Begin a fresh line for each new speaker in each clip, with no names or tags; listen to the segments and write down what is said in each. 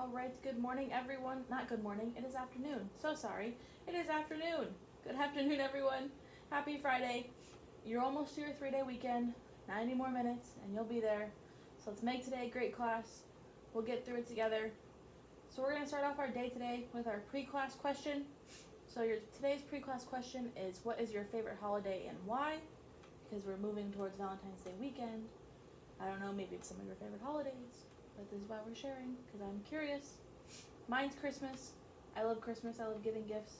Alright, good morning everyone. Not good morning, it is afternoon. So sorry. It is afternoon. Good afternoon everyone. Happy Friday. You're almost to your 3-day weekend. 90 more minutes and you'll be there. So let's make today a great class. We'll get through it together. So we're going to start off our day today with our pre-class question. So today's pre-class question is, what is your favorite holiday and why? Because we're moving towards Valentine's Day weekend. I don't know, maybe it's some of your favorite holidays, but this is why we're sharing, because I'm curious. Mine's Christmas. I love Christmas. I love giving gifts.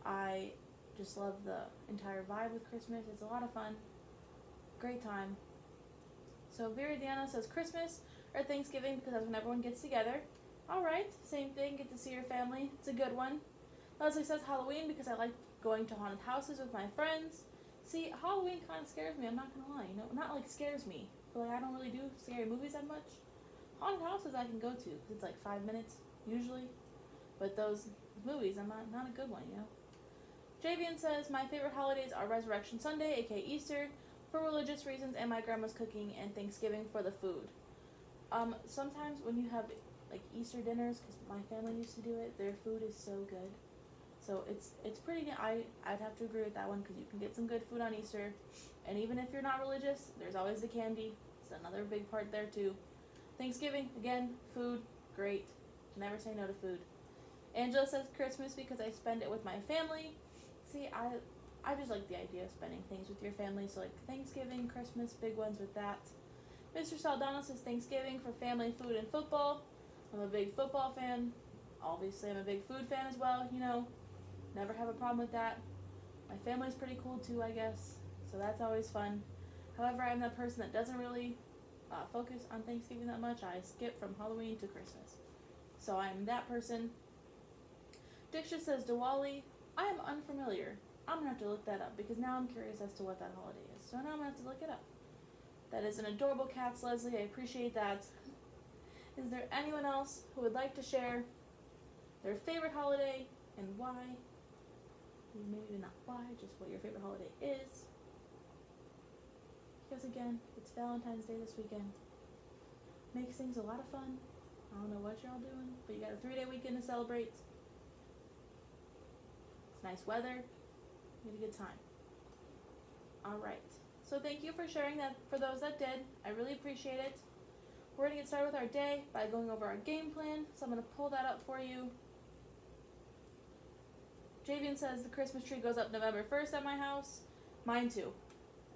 I just love the entire vibe with Christmas. It's a lot of fun. Great time. So Viridiana says Christmas or Thanksgiving because that's when everyone gets together. Alright, same thing. Get to see your family. It's a good one. Leslie says Halloween because I like going to haunted houses with my friends. See, Halloween kind of scares me. I'm not going to lie. Not like scares me. But I don't really do scary movies that much. Haunted houses I can go to because it's like 5 minutes usually. But those movies, I'm not a good one, Javian says, my favorite holidays are Resurrection Sunday, aka Easter, for religious reasons, and my grandma's cooking, and Thanksgiving for the food. Sometimes when you have like Easter dinners, because my family used to do it, their food is so good. So it's pretty good. I'd have to agree with that one because you can get some good food on Easter. And even if you're not religious, there's always the candy. It's another big part there too. Thanksgiving, again, food, great. Never say no to food. Angela says Christmas because I spend it with my family. See, I just like the idea of spending things with your family. So like Thanksgiving, Christmas, big ones with that. Mr. Saldana says Thanksgiving for family, food, and football. I'm a big football fan. Obviously, I'm a big food fan as well, Never have a problem with that. My family's pretty cool too, I guess. So that's always fun. However, I'm that person that doesn't really focus on Thanksgiving that much. I skip from Halloween to Christmas. So I'm that person. Diksha says Diwali. I am unfamiliar. I'm going to have to look that up because now I'm curious as to what that holiday is. So now I'm going to have to look it up. That is an adorable cat, Leslie. I appreciate that. Is there anyone else who would like to share their favorite holiday and why? Maybe not why, just what your favorite holiday is. Because again, it's Valentine's Day this weekend. Makes things a lot of fun. I don't know what you're all doing, but you got a 3-day weekend to celebrate. It's nice weather. You had a good time. Alright. So thank you for sharing that for those that did. I really appreciate it. We're going to get started with our day by going over our game plan. So I'm going to pull that up for you. Javian says the Christmas tree goes up November 1st at my house. Mine too.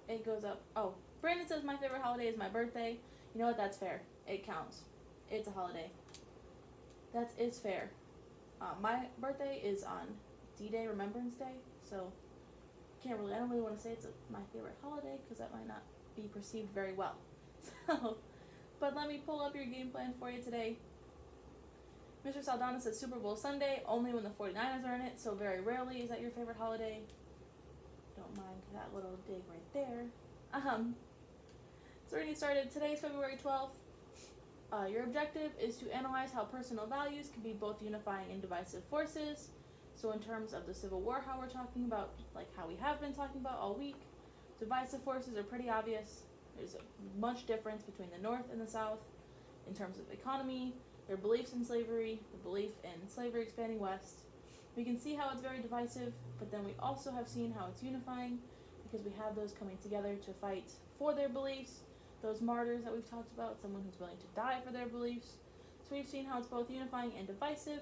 It goes up. Oh, Brandon says my favorite holiday is my birthday. You know what? That's fair. It counts. It's a holiday. That is fair. My birthday is on D-Day, Remembrance Day. So I don't really want to say it's my favorite holiday because that might not be perceived very well. But let me pull up your game plan for you today. Mr. Saldana says Super Bowl Sunday, only when the 49ers are in it, so very rarely is that your favorite holiday. Don't mind that little dig right there. So we're going to get started. Today is February 12th. Your objective is to analyze how personal values can be both unifying and divisive forces. So in terms of the Civil War, how we're talking about, like how we have been talking about all week, divisive forces are pretty obvious. There's much difference between the North and the South in terms of economy, their beliefs in slavery, the belief in slavery expanding west. We can see how it's very divisive, but then we also have seen how it's unifying because we have those coming together to fight for their beliefs, those martyrs that we've talked about, someone who's willing to die for their beliefs. So we've seen how it's both unifying and divisive,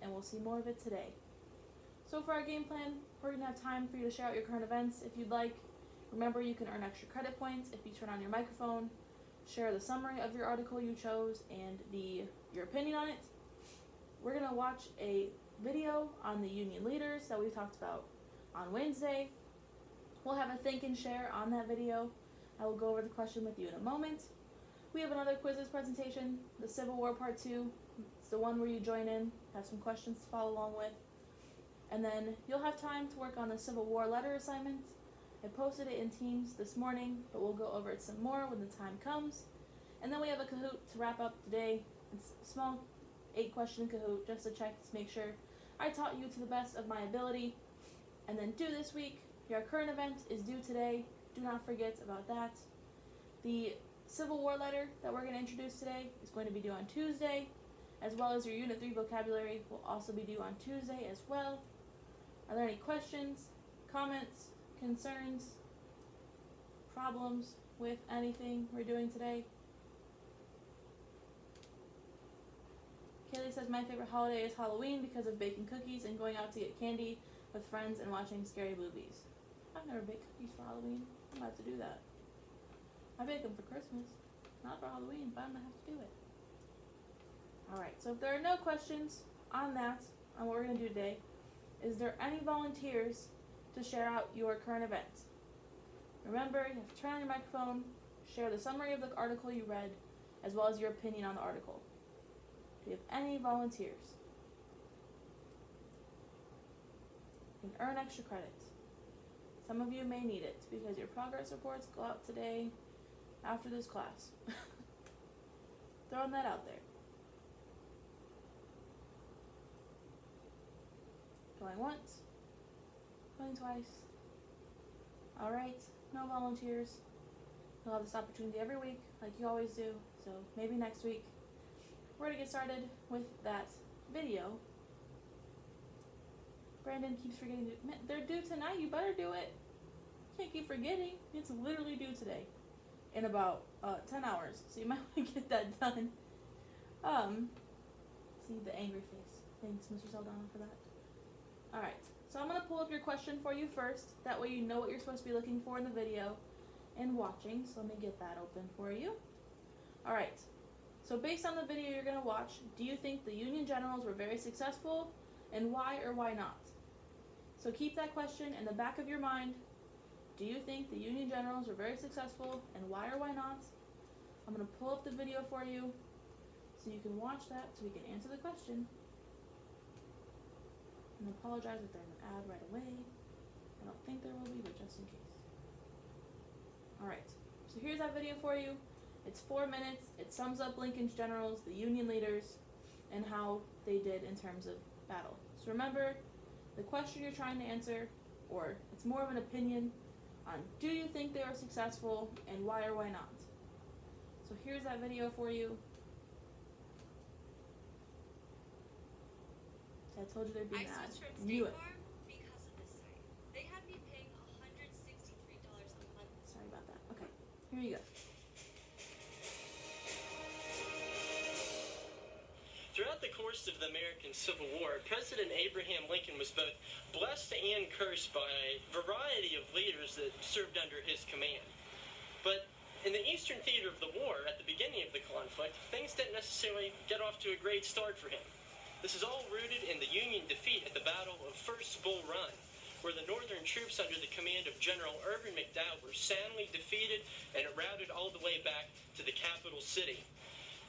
and we'll see more of it today. So for our game plan, we're going to have time for you to share out your current events if you'd like. Remember, you can earn extra credit points if you turn on your microphone, share the summary of your article you chose and your opinion on it. We're going to watch a video on the union leaders that we talked about on Wednesday. We'll have a think and share on that video. I will go over the question with you in a moment. We have another quizzes presentation, the Civil War Part 2. It's the one where you join in, have some questions to follow along with. And then you'll have time to work on the Civil War letter assignment. I posted it in Teams this morning, but we'll go over it some more when the time comes. And then we have a Kahoot to wrap up the day. It's a small 8-question Kahoot just to check to make sure I taught you to the best of my ability. And then due this week, your current event is due today. Do not forget about that. The Civil War letter that we're going to introduce today is going to be due on Tuesday. as well as your Unit 3 vocabulary will also be due on Tuesday as well. Are there any questions, comments, concerns, problems with anything we're doing today? Kaylee says, my favorite holiday is Halloween because of baking cookies and going out to get candy with friends and watching scary movies. I've never baked cookies for Halloween. I'm about to do that. I bake them for Christmas, not for Halloween, but I'm going to have to do it. Alright, so if there are no questions on that, on what we're going to do today, is there any volunteers to share out your current event? Remember, you have to turn on your microphone, share the summary of the article you read, as well as your opinion on the article. Do you have any volunteers? You can earn extra credits. Some of you may need it because your progress reports go out today after this class. Throwing that out there. Going once, going twice. Alright, no volunteers. You'll have this opportunity every week, like you always do, so maybe next week. We're going to get started with that video. Brandon keeps forgetting to, man, they're due tonight, you better do it. Can't keep forgetting, it's literally due today. In about 10 hours, so you might want to get that done. See the angry face. Thanks, Mr. Saldana, for that. Alright, so I'm going to pull up your question for you first. That way you know what you're supposed to be looking for in the video and watching. So let me get that open for you. Alright, so based on the video you're going to watch, do you think the Union generals were very successful? And why or why not? So keep that question in the back of your mind. Do you think the Union generals were very successful? And why or why not? I'm going to pull up the video for you so you can watch that so we can answer the question. And apologize if there's an ad right away. I don't think there will be, but just in case. Alright, so here's that video for you. It's 4 minutes. It sums up Lincoln's generals, the Union leaders, and how they did in terms of battle. So remember, the question you're trying to answer, or it's more of an opinion on do you think they were successful and why or why not. So here's that video for you. I told you there'd be an ad. Knew it.
Because of this site. They had me paying $163 a month.
Sorry about that. Okay, here you go.
Throughout the course of the American Civil War, President Abraham Lincoln was both blessed and cursed by a variety of leaders that served under his command. But in the Eastern Theater of the war, at the beginning of the conflict, things didn't necessarily get off to a great start for him. This is all rooted in the Union defeat at the Battle of First Bull Run, where the Northern troops under the command of General Irvin McDowell were soundly defeated and routed all the way back to the capital city.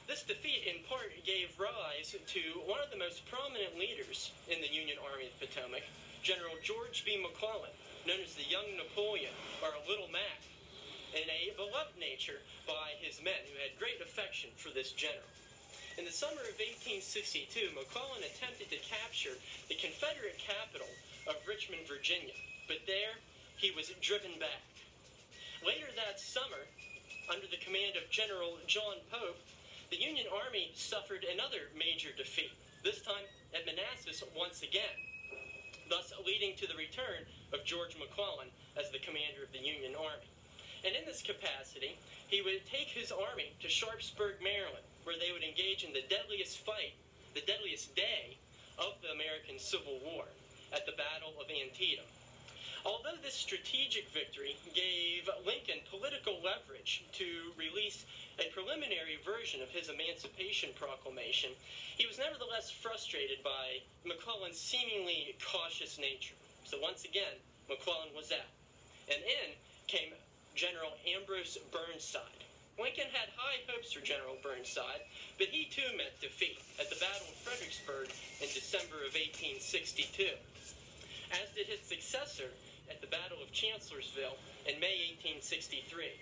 This defeat, in part, gave rise to one of the most prominent leaders in the Union Army of the Potomac, General George B. McClellan, known as the Young Napoleon, or Little Mac, and a beloved nature by his men who had great affection for this general. In the summer of 1862, McClellan attempted to capture the Confederate capital of Richmond, Virginia, but there he was driven back. Later that summer, under the command of General John Pope, the Union Army suffered another major defeat, this time at Manassas once again, thus leading to the return of George McClellan as the commander of the Union Army. And in this capacity, he would take his army to Sharpsburg, Maryland, where they would engage in the deadliest fight, the deadliest day of the American Civil War, at the Battle of Antietam. Although this strategic victory gave Lincoln political leverage to release a preliminary version of his Emancipation Proclamation, he was nevertheless frustrated by McClellan's seemingly cautious nature. So once again, McClellan was out. And in came General Ambrose Burnside. Lincoln had high hopes for General Burnside, but he too met defeat at the Battle of Fredericksburg in December of 1862, as did his successor at the Battle of Chancellorsville in May 1863.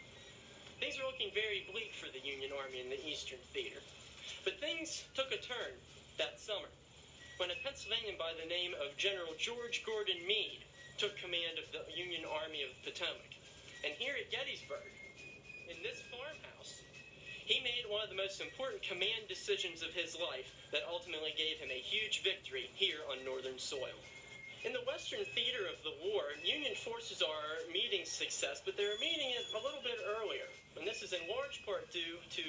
Things were looking very bleak for the Union Army in the Eastern Theater. But things took a turn that summer when a Pennsylvanian by the name of General George Gordon Meade took command of the Union Army of the Potomac. And here at Gettysburg, in this farmhouse, He made one of the most important command decisions of his life that ultimately gave him a huge victory here on Northern soil. In the Western theater of the war, Union forces are meeting success, but they're meeting it a little bit earlier. And this is in large part due to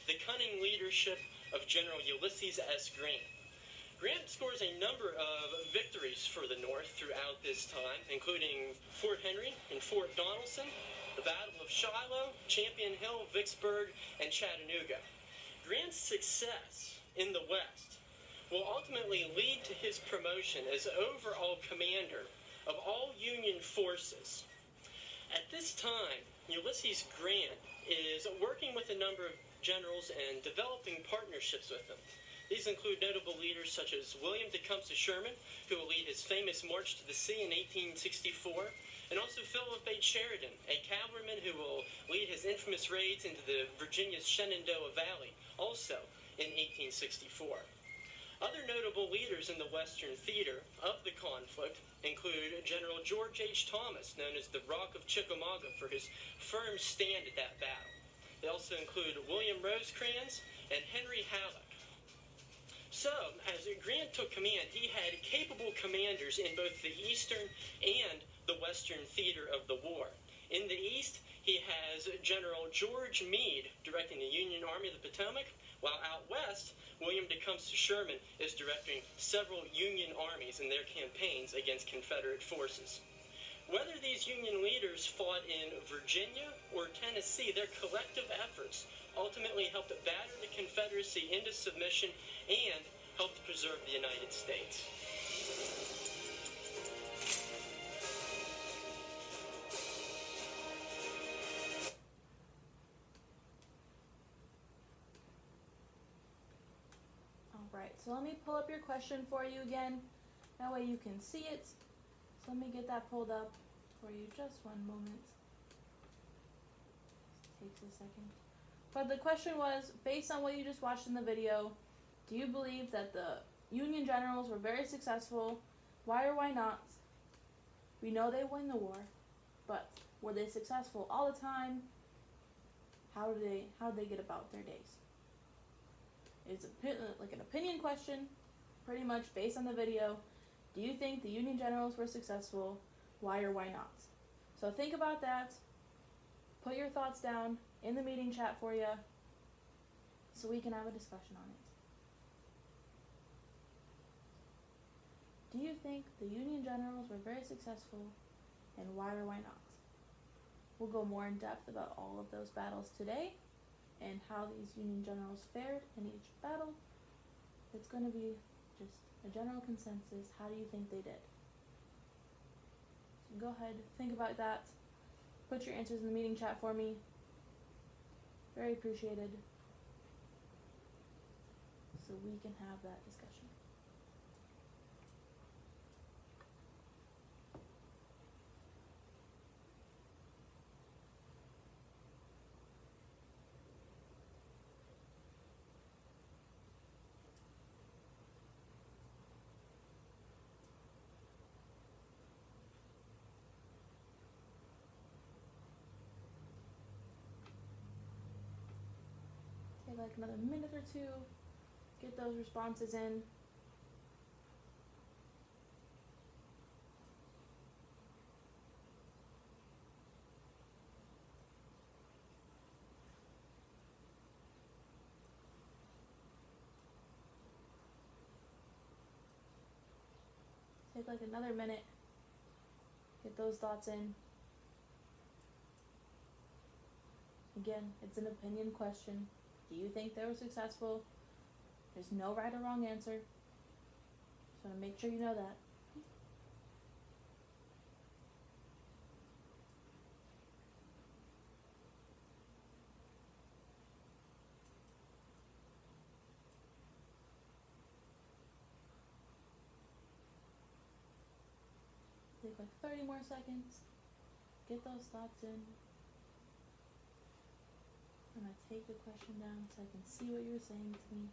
the cunning leadership of General Ulysses S. Grant. Grant scores a number of victories for the North throughout this time, including Fort Henry and Fort Donelson, the Battle of Shiloh, Champion Hill, Vicksburg, and Chattanooga. Grant's success in the West will ultimately lead to his promotion as overall commander of all Union forces. At this time, Ulysses Grant is working with a number of generals and developing partnerships with them. These include notable leaders such as William Tecumseh Sherman, who will lead his famous March to the Sea in 1864, and also Philip H. Sheridan, a cavalryman who will lead his infamous raids into the Virginia's Shenandoah Valley, also in 1864. Other notable leaders in the Western theater of the conflict include General George H. Thomas, known as the Rock of Chickamauga for his firm stand at that battle. They also include William Rosecrans and Henry Halleck. So, as Grant took command, he had capable commanders in both the Eastern and the Western theater of the war. In the East, he has General George Meade directing the Union Army of the Potomac, while out west, William Tecumseh Sherman is directing several Union armies in their campaigns against Confederate forces. Whether these Union leaders fought in Virginia or Tennessee, their collective efforts ultimately helped batter the Confederacy into submission and helped preserve the United States.
Alright, so let me pull up your question for you again. That way you can see it. So let me get that pulled up for you. Just one moment. Takes a second. But the question was, based on what you just watched in the video, do you believe that the Union generals were very successful? Why or why not? We know they won the war, but were they successful all the time? How did they get about their days? It's like an opinion question, pretty much based on the video. Do you think the Union generals were successful? Why or why not? So think about that. Put your thoughts down in the meeting chat for you so we can have a discussion on it. Do you think the Union generals were very successful, and why or why not? We'll go more in depth about all of those battles today and how these Union generals fared in each battle. It's going to be just a general consensus. How do you think they did? So go ahead, think about that. Put your answers in the meeting chat for me. Very appreciated. So we can have that discussion. Take like another minute or two, get those responses in. Take like another minute, get those thoughts in. Again, it's an opinion question. Do you think they were successful? There's no right or wrong answer. Just want to make sure you know that. Take like 30 more seconds. Get those thoughts in. I'm going to take the question down so I can see what you're saying to me.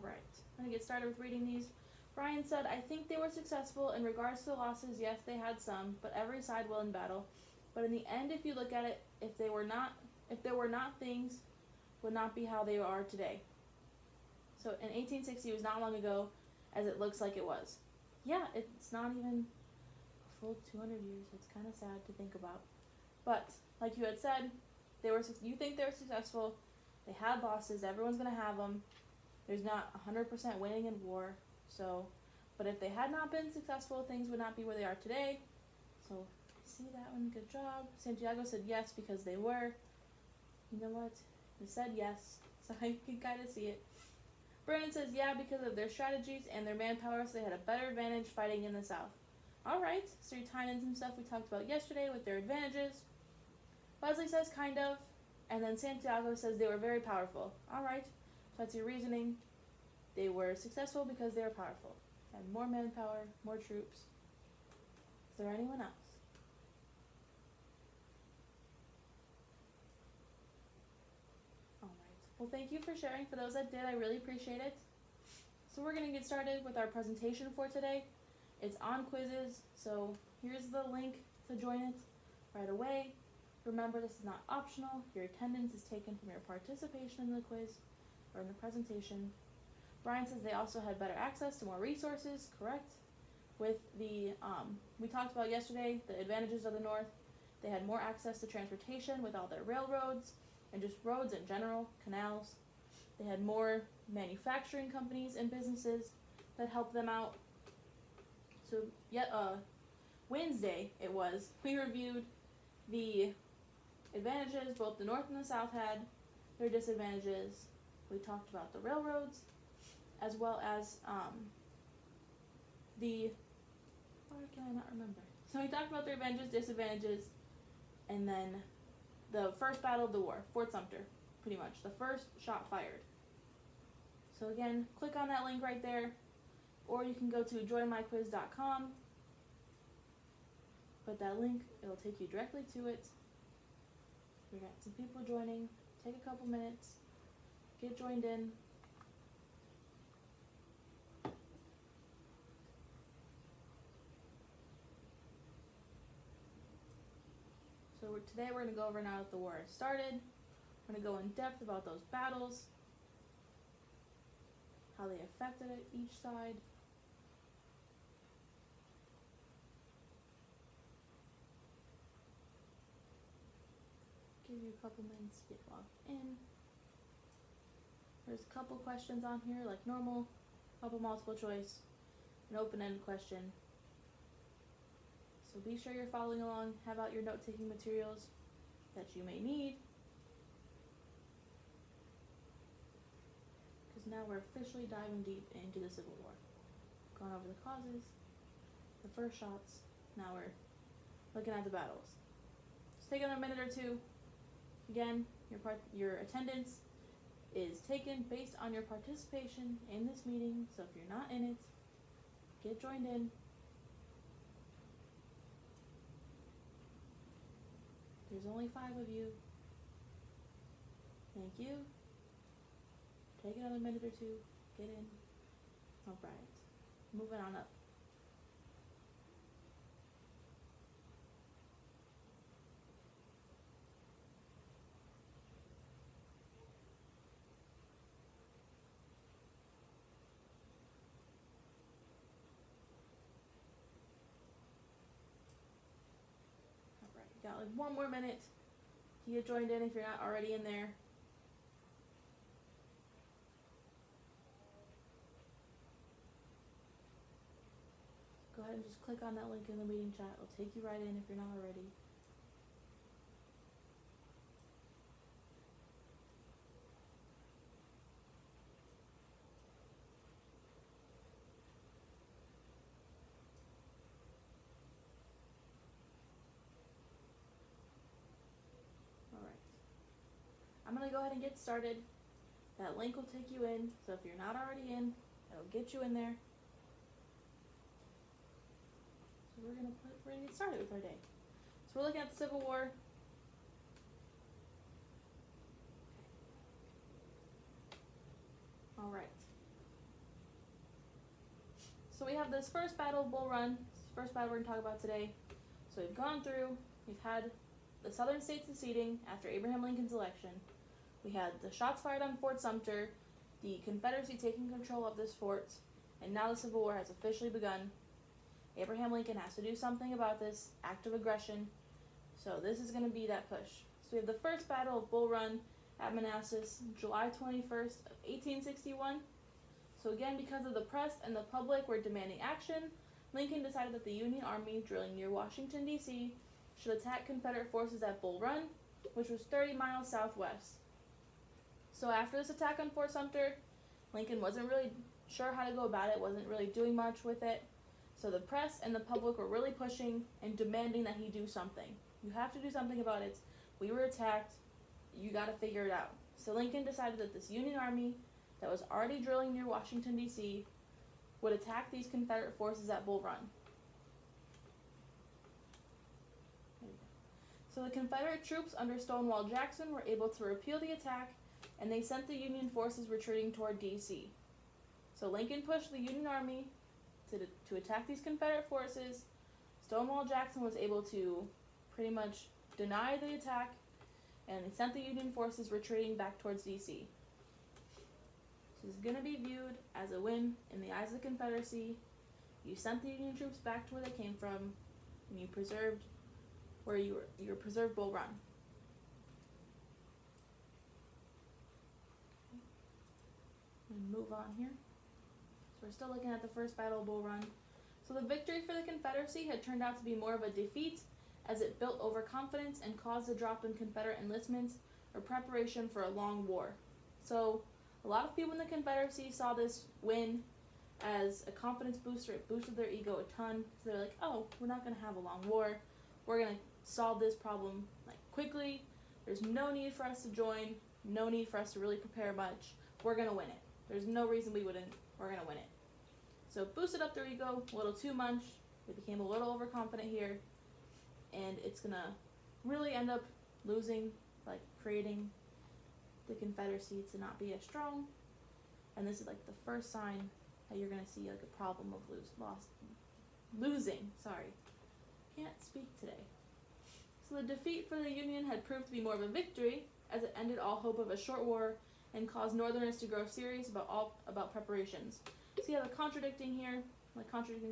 Alright, I'm going to get started with reading these. Brian said, I think they were successful. In regards to the losses, yes, they had some, but every side will in battle. But in the end, if you look at it, if there were not, things would not be how they are today. So in 1860 was not long ago, as it looks like it was. Yeah, it's not even a full 200 years. It's kind of sad to think about. But like you had said, you think they were successful. They had losses. Everyone's gonna have them. There's not 100% winning in war. So, but if they had not been successful, things would not be where they are today. So, see that one? Good job. Santiago said yes because they were. You know what? He said yes, so I can kind of see it. Brandon says yeah because of their strategies and their manpower, so they had a better advantage fighting in the South. Alright, so you're tying in some stuff we talked about yesterday with their advantages. Leslie says kind of, and then Santiago says they were very powerful. Alright, so that's your reasoning. They were successful because they were powerful. Had more manpower, more troops. Is there anyone else? Alright, well thank you for sharing. For those that did, I really appreciate it. So we're going to get started with our presentation for today. It's on quizzes, so here's the link to join it right away. Remember, this is not optional. Your attendance is taken from your participation in the quiz or in the presentation. Brian says they also had better access to more resources, correct? With the, we talked about yesterday, the advantages of the North. They had more access to transportation with all their railroads and just roads in general, canals. They had more manufacturing companies and businesses that helped them out. So, Wednesday it was, we reviewed the advantages both the North and the South had, their disadvantages. We talked about the railroads, as well as why can I not remember? So we talked about their advantages, disadvantages, and then the first battle of the war, Fort Sumter, pretty much, the first shot fired. So again, click on that link right there, or you can go to joinmyquiz.com. But that link, it'll take you directly to it. We got some people joining. Take a couple minutes. Get joined in. So today we're going to go over now that the war has started. We're going to go in depth about those battles, how they affected each side. Give you a couple minutes to get logged in. There's a couple questions on here, like normal, couple multiple choice, an open-ended question. So be sure you're following along. Have out your note-taking materials that you may need. Because now we're officially diving deep into the Civil War. Gone over the causes, the first shots. Now we're looking at the battles. Just take another minute or two. Again, your attendance is taken based on your participation in this meeting, so if you're not in it, get joined in. There's only 5 of you. Thank you. Take another minute or two. Get in. Alright. Moving on up. Got like 1 more minute to get joined in if you're not already in there. Go ahead and just click on that link in the meeting chat. It'll take you right in if you're not already. I'm going to go ahead and get started. That link will take you in, so if you're not already in, it'll get you in there. So we're going to get started with our day. So we're looking at the Civil War. Alright. So we have this first battle of Bull Run, first battle we're going to talk about today. So we've gone through, we've had the southern states seceding after Abraham Lincoln's election. We had the shots fired on Fort Sumter, the Confederacy taking control of this fort, and now the Civil War has officially begun. Abraham Lincoln has to do something about this act of aggression, so this is going to be that push. So we have the first battle of Bull Run at Manassas, July 21st of 1861. So again, because of the press and the public were demanding action, Lincoln decided that the Union Army drilling near Washington, D.C. should attack Confederate forces at Bull Run, which was 30 miles southwest. So after this attack on Fort Sumter, Lincoln wasn't really sure how to go about it, wasn't really doing much with it. So the press and the public were really pushing and demanding that he do something. You have to do something about it. We were attacked. You got to figure it out. So Lincoln decided that this Union Army that was already drilling near Washington, D.C. would attack these Confederate forces at Bull Run. So the Confederate troops under Stonewall Jackson were able to repel the attack, and they sent the Union forces retreating toward D.C. So Lincoln pushed the Union Army to attack these Confederate forces. Stonewall Jackson was able to pretty much deny the attack, and he sent the Union forces retreating back towards D.C. This is going to be viewed as a win in the eyes of the Confederacy. You sent the Union troops back to where they came from, and you preserved you preserved Bull Run. And move on here. So we're still looking at the first battle of Bull Run. So the victory for the Confederacy had turned out to be more of a defeat, as it built overconfidence and caused a drop in Confederate enlistments or preparation for a long war. So a lot of people in the Confederacy saw this win as a confidence booster. It boosted their ego a ton. So they're like, oh, we're not going to have a long war. We're going to solve this problem quickly. There's no need for us to join. No need for us to really prepare much. We're going to win it. There's no reason we wouldn't. We're going to win it. So it boosted up their ego a little too much. They became a little overconfident here. And it's going to really end up losing, creating the Confederacy to not be as strong. And this is the first sign that you're going to see a problem of losing. Can't speak today. So the defeat for the Union had proved to be more of a victory, as it ended all hope of a short war and caused Northerners to grow serious about preparations. So you have a contradicting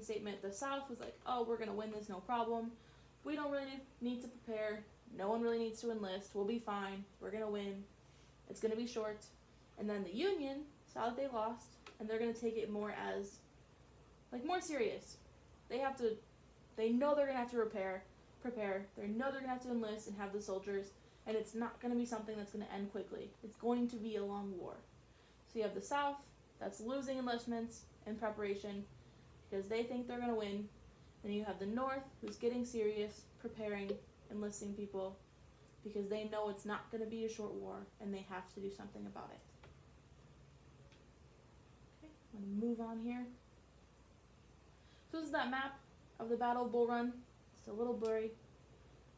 statement. The South was like, oh, we're going to win this, no problem. We don't really need to prepare. No one really needs to enlist. We'll be fine. We're going to win. It's going to be short. And then the Union saw that they lost, and they're going to take it more as, more serious. They know they're going to have to prepare. They know they're going to have to enlist and have the soldiers, and it's not going to be something that's going to end quickly. It's going to be a long war. So you have the South that's losing enlistments in preparation because they think they're going to win. Then you have the North who's getting serious, preparing, enlisting people because they know it's not going to be a short war and they have to do something about it. Okay, I'm going to move on here. So this is that map of the Battle of Bull Run. It's a little blurry,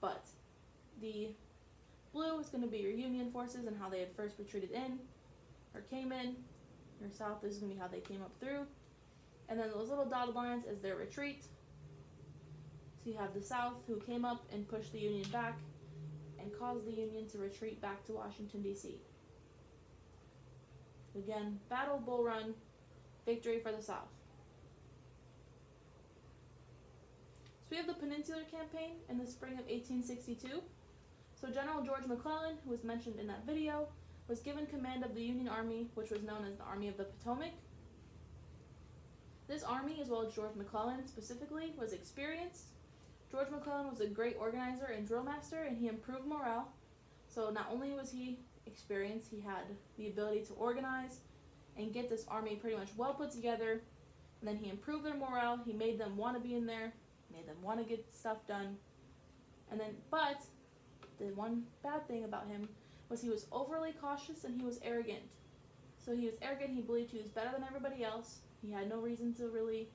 but the blue is going to be your Union forces and how they had first retreated in or came in. Your south is going to be how they came up through. And then those little dotted lines is their retreat. So you have the South who came up and pushed the Union back and caused the Union to retreat back to Washington, D.C. Again, Battle of Bull Run, victory for the South. So we have the Peninsular Campaign in the spring of 1862. So General George McClellan, who was mentioned in that video, was given command of the Union Army, which was known as the Army of the Potomac. This army, as well as George McClellan specifically, was experienced. George McClellan was a great organizer and drill master, and he improved morale. So not only was he experienced, he had the ability to organize and get this army pretty much well put together. And then he improved their morale. He made them want to be in there, made them want to get stuff done. But the one bad thing about him was he was overly cautious and he was arrogant. So he was arrogant, he believed he was better than everybody else. He had no reason to really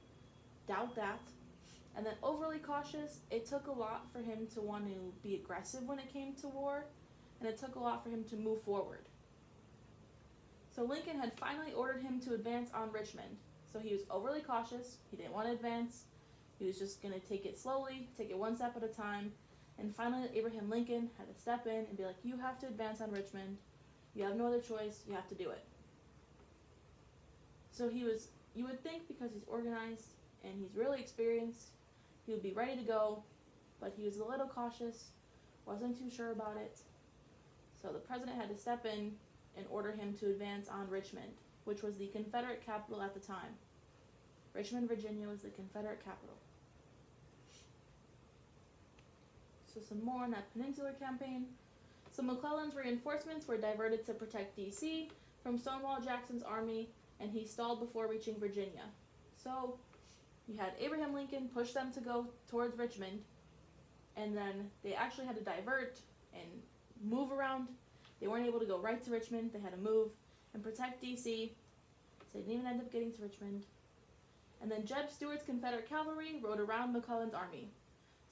doubt that. And then overly cautious, it took a lot for him to want to be aggressive when it came to war, and it took a lot for him to move forward. So Lincoln had finally ordered him to advance on Richmond. So he was overly cautious. He didn't want to advance. He was just going to take it slowly, take it one step at a time. And finally, Abraham Lincoln had to step in and be like, you have to advance on Richmond. You have no other choice. You have to do it. So you would think because he's organized and he's really experienced, he would be ready to go, but he was a little cautious, wasn't too sure about it. So the president had to step in and order him to advance on Richmond, which was the Confederate capital at the time. Richmond, Virginia was the Confederate capital. So some more on that Peninsular Campaign. So McClellan's reinforcements were diverted to protect D.C. from Stonewall Jackson's army, and he stalled before reaching Virginia. So you had Abraham Lincoln push them to go towards Richmond, and then they actually had to divert and move around. They weren't able to go right to Richmond. They had to move and protect D.C., so they didn't even end up getting to Richmond. And then Jeb Stuart's Confederate cavalry rode around McClellan's army.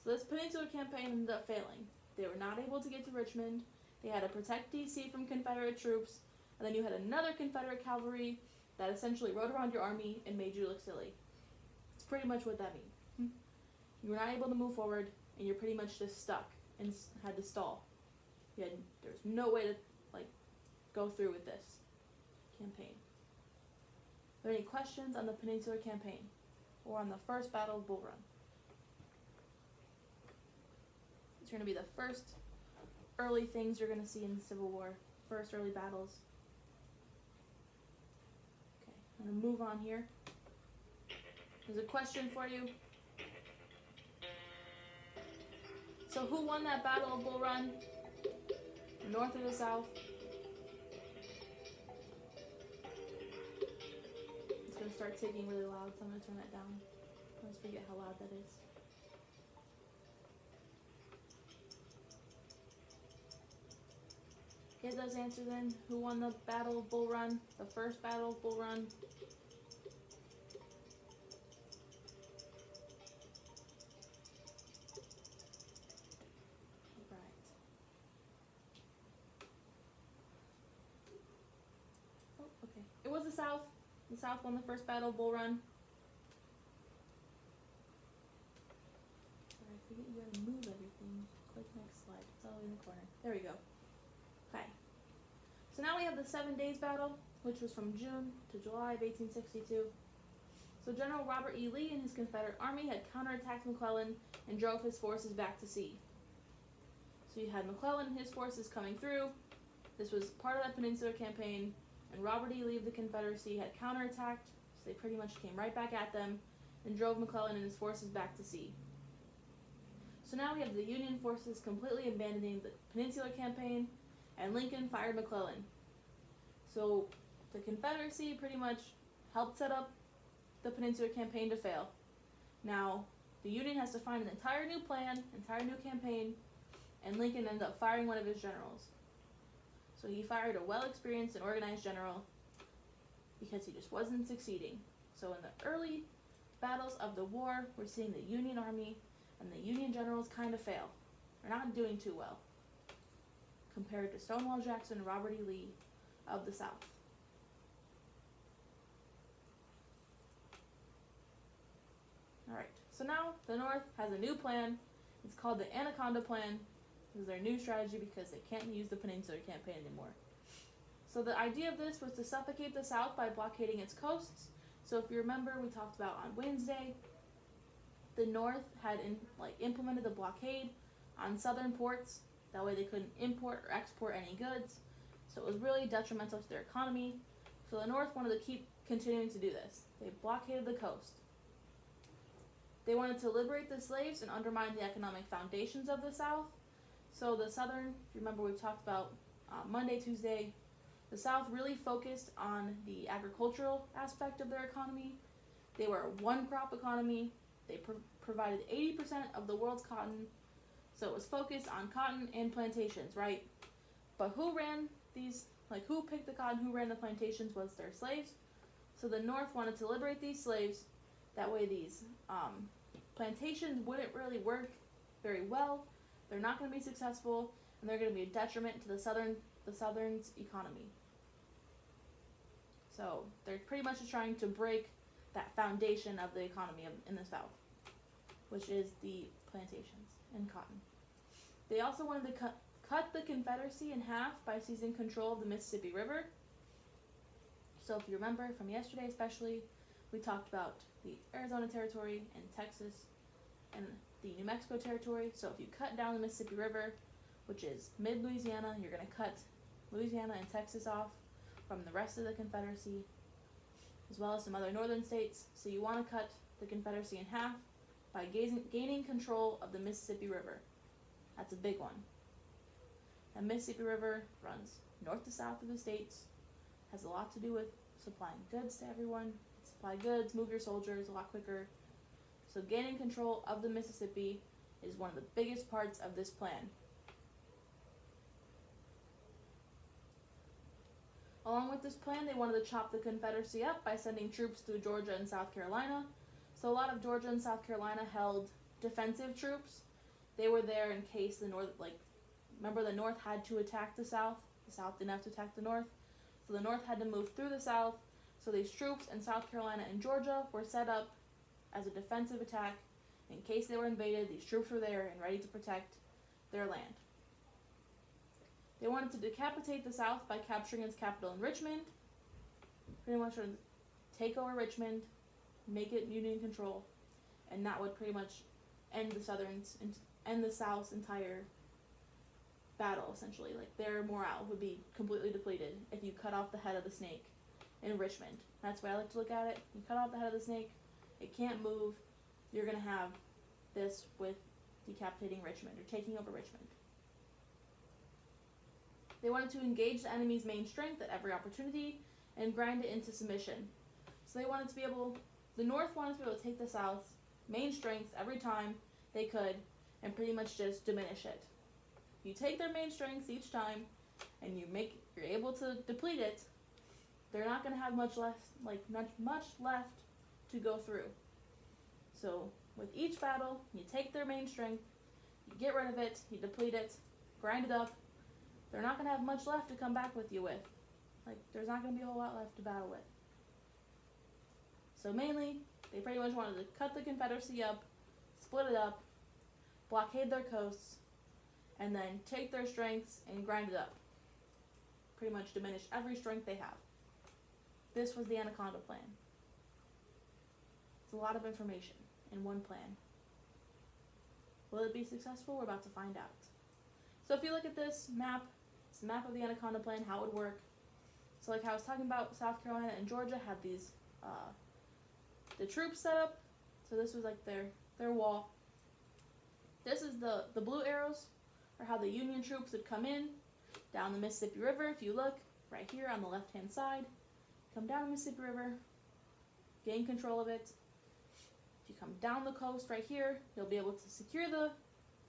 So this Peninsular Campaign ended up failing. They were not able to get to Richmond. They had to protect D.C. from Confederate troops, and then you had another Confederate cavalry that essentially rode around your army and made you look silly. It's pretty much what that means. You were not able to move forward, and you're pretty much just stuck and had to stall. There's no way to go through with this campaign. Are there any questions on the Peninsular Campaign or on the first Battle of Bull Run? It's going to be the first early things you're going to see in the Civil War, first early battles. Okay, I'm going to move on here. There's a question for you. So who won that Battle of Bull Run? The North or the South? It's going to start ticking really loud, so I'm going to turn that down. I always forget how loud that is. Get those answers in. Who won the Battle of Bull Run? The first Battle of Bull Run? Right. Oh, okay. It was the South. The South won the first Battle of Bull Run. Sorry, I forget you gotta move everything. Click next slide. It's all in the corner. There we go. Okay. So now we have the 7 Days Battle, which was from June to July of 1862. So General Robert E. Lee and his Confederate Army had counterattacked McClellan and drove his forces back to sea. So you had McClellan and his forces coming through. This was part of that Peninsular Campaign, and Robert E. Lee of the Confederacy had counterattacked, so they pretty much came right back at them and drove McClellan and his forces back to sea. So now we have the Union forces completely abandoning the Peninsular Campaign, and Lincoln fired McClellan. So the Confederacy pretty much helped set up the Peninsular Campaign to fail. Now, the Union has to find an entire new plan, entire new campaign, and Lincoln ended up firing one of his generals. So he fired a well-experienced and organized general because he just wasn't succeeding. So in the early battles of the war, we're seeing the Union Army and the Union generals kind of fail. They're not doing too well compared to Stonewall Jackson and Robert E. Lee of the South. Alright, so now the North has a new plan. It's called the Anaconda Plan. This is their new strategy because they can't use the Peninsular Campaign anymore. So the idea of this was to suffocate the South by blockading its coasts. So if you remember, we talked about on Wednesday, the North had implemented the blockade on southern ports. That way they couldn't import or export any goods. So it was really detrimental to their economy. So the North wanted to keep continuing to do this. They blockaded the coast. They wanted to liberate the slaves and undermine the economic foundations of the South. So the Southern, if you remember we've talked about Monday, Tuesday, the South really focused on the agricultural aspect of their economy. They were a one-crop economy. They provided 80% of the world's cotton. So it was focused on cotton and plantations, right? But who ran these, who picked the cotton, who ran the plantations was their slaves. So the North wanted to liberate these slaves. That way these plantations wouldn't really work very well. They're not going to be successful, and they're going to be a detriment to the Southern's economy. So they're pretty much just trying to break that foundation of the economy in the South, which is the plantations and cotton. They also wanted to cut the Confederacy in half by seizing control of the Mississippi River. So if you remember from yesterday especially, we talked about the Arizona Territory and Texas and the New Mexico Territory. So if you cut down the Mississippi River, which is mid-Louisiana, you're going to cut Louisiana and Texas off from the rest of the Confederacy, as well as some other northern states. So you want to cut the Confederacy in half by gaining control of the Mississippi River. That's a big one. The Mississippi River runs north to south of the states, has a lot to do with supplying goods to everyone. Supply goods, move your soldiers a lot quicker. So gaining control of the Mississippi is one of the biggest parts of this plan. Along with this plan, they wanted to chop the Confederacy up by sending troops through Georgia and South Carolina. So a lot of Georgia and South Carolina held defensive troops. They were there in case the North, remember the North had to attack the South didn't have to attack the North. So the North had to move through the South. So these troops in South Carolina and Georgia were set up as a defensive attack. In case they were invaded, these troops were there and ready to protect their land. They wanted to decapitate the South by capturing its capital in Richmond. Pretty much take over Richmond, make it Union control, and that would pretty much end the South's entire battle, essentially. Their morale would be completely depleted if you cut off the head of the snake in Richmond. That's why I like to look at it. You cut off the head of the snake, it can't move. You're going to have this with decapitating Richmond or taking over Richmond. They wanted to engage the enemy's main strength at every opportunity and grind it into submission. So they wanted to be able, the North wanted to be able to take the South's main strengths every time they could and pretty much just diminish it. You take their main strengths each time and you're able to deplete it, they're not going to have much left to go through. So with each battle, you take their main strength, you get rid of it, you deplete it, grind it up. They're not going to have much left to come back with you with. There's not going to be a whole lot left to battle with. So mainly, they pretty much wanted to cut the Confederacy up, split it up, blockade their coasts, and then take their strengths and grind it up. Pretty much diminish every strength they have. This was the Anaconda Plan. It's a lot of information in one plan. Will it be successful? We're about to find out. So if you look at this map, it's the map of the Anaconda Plan, how it would work. So how I was talking about, South Carolina and Georgia had these, the troops set up. So this was their wall. This is the blue arrows, or how the Union troops would come in down the Mississippi River. If you look right here on the left-hand side, come down the Mississippi River, gain control of it. If you come down the coast right here, you'll be able to secure the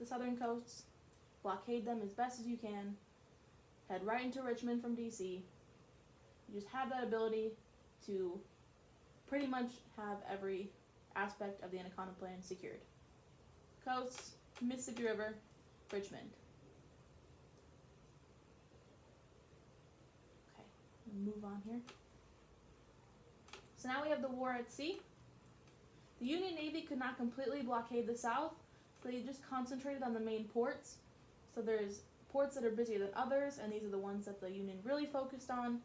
southern coasts, blockade them as best as you can, head right into Richmond from DC. You just have that ability to pretty much have every aspect of the Anaconda Plan secured. Coasts, Mississippi River, Richmond. Okay, move on here. So now we have the war at sea. The Union Navy could not completely blockade the South, so they just concentrated on the main ports. So there's ports that are busier than others, and these are the ones that the Union really focused on.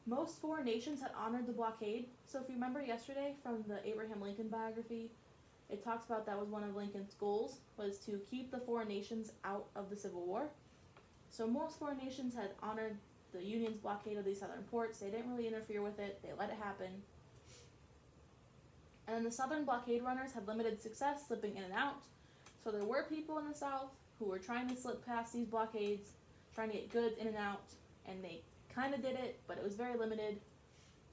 Most foreign nations had honored the blockade. So if you remember yesterday from the Abraham Lincoln biography, it talks about that was one of Lincoln's goals, was to keep the foreign nations out of the Civil War. So most foreign nations had honored the Union's blockade of these southern ports. They didn't really interfere with it. They let it happen. And then the southern blockade runners had limited success slipping in and out. So there were people in the South who were trying to slip past these blockades, trying to get goods in and out, and they kind of did it, but it was very limited.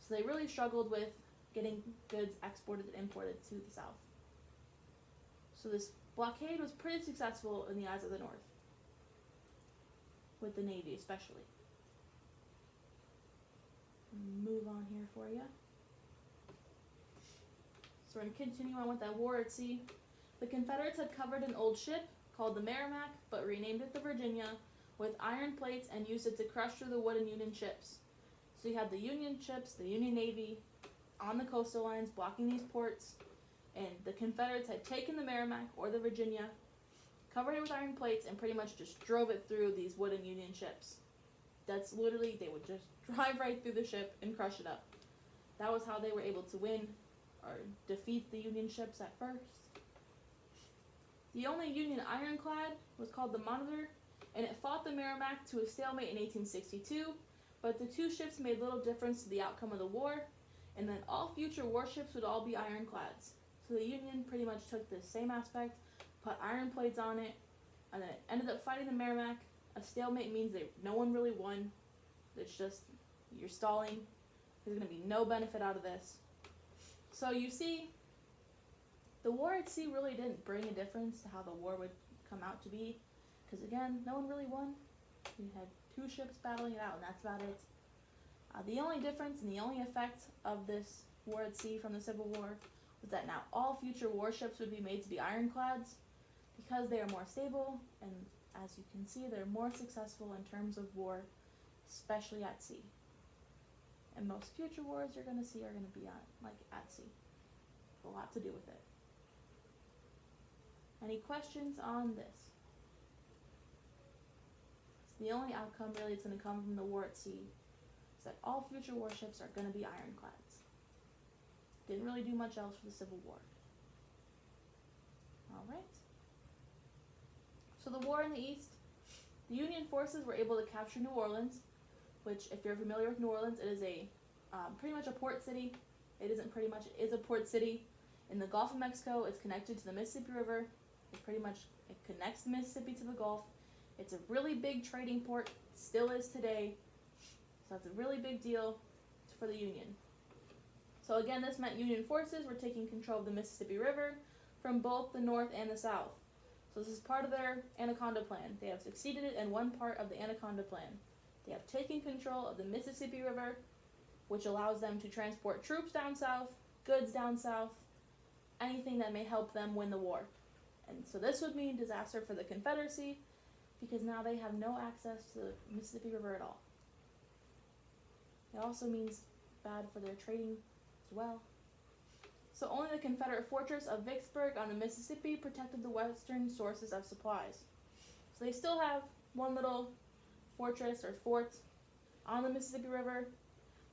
So they really struggled with getting goods exported and imported to the South. So this blockade was pretty successful in the eyes of the North, with the Navy especially. Move on here for you. So we're going to continue on with that war at sea. The Confederates had covered an old ship called the Merrimac, but renamed it the Virginia, with iron plates and used it to crush through the wooden Union ships. So you had the Union ships, the Union Navy, on the coastal lines, blocking these ports, and the Confederates had taken the Merrimack or the Virginia, covered it with iron plates, and pretty much just drove it through these wooden Union ships. That's literally, they would just drive right through the ship and crush it up. That was how they were able to win or defeat the Union ships at first. The only Union ironclad was called the Monitor, and it fought the Merrimack to a stalemate in 1862, but the two ships made little difference to the outcome of the war, and then all future warships would all be ironclads. So the Union pretty much took the same aspect, put iron plates on it, and then it ended up fighting the Merrimack. A stalemate means that no one really won. It's just, you're stalling. There's going to be no benefit out of this. So you see, the war at sea really didn't bring a difference to how the war would come out to be. Because again, no one really won. You had two ships battling it out, and that's about it. The only difference and the only effect of this war at sea from the Civil War was that now all future warships would be made to be ironclads because they are more stable, and as you can see, they're more successful in terms of war, especially at sea. And most future wars you're going to see are going to be at sea. A lot to do with it. Any questions on this? So the only outcome really that's going to come from the war at sea is that all future warships are going to be ironclads. Didn't really do much else for the Civil War. Alright. So the war in the East, the Union forces were able to capture New Orleans, which, if you're familiar with New Orleans, it is pretty much a port city. It is a port city in the Gulf of Mexico. It's connected to the Mississippi River. It connects the Mississippi to the Gulf. It's a really big trading port, still is today. So that's a really big deal for the Union. So again, this meant Union forces were taking control of the Mississippi River from both the north and the south. So this is part of their Anaconda Plan. They have succeeded in one part of the Anaconda Plan. They have taken control of the Mississippi River, which allows them to transport troops down south, goods down south, anything that may help them win the war. And so this would mean disaster for the Confederacy, because now they have no access to the Mississippi River at all. It also means bad for their trading as well. So only the Confederate fortress of Vicksburg on the Mississippi protected the western sources of supplies. So they still have one little fortress or fort on the Mississippi River,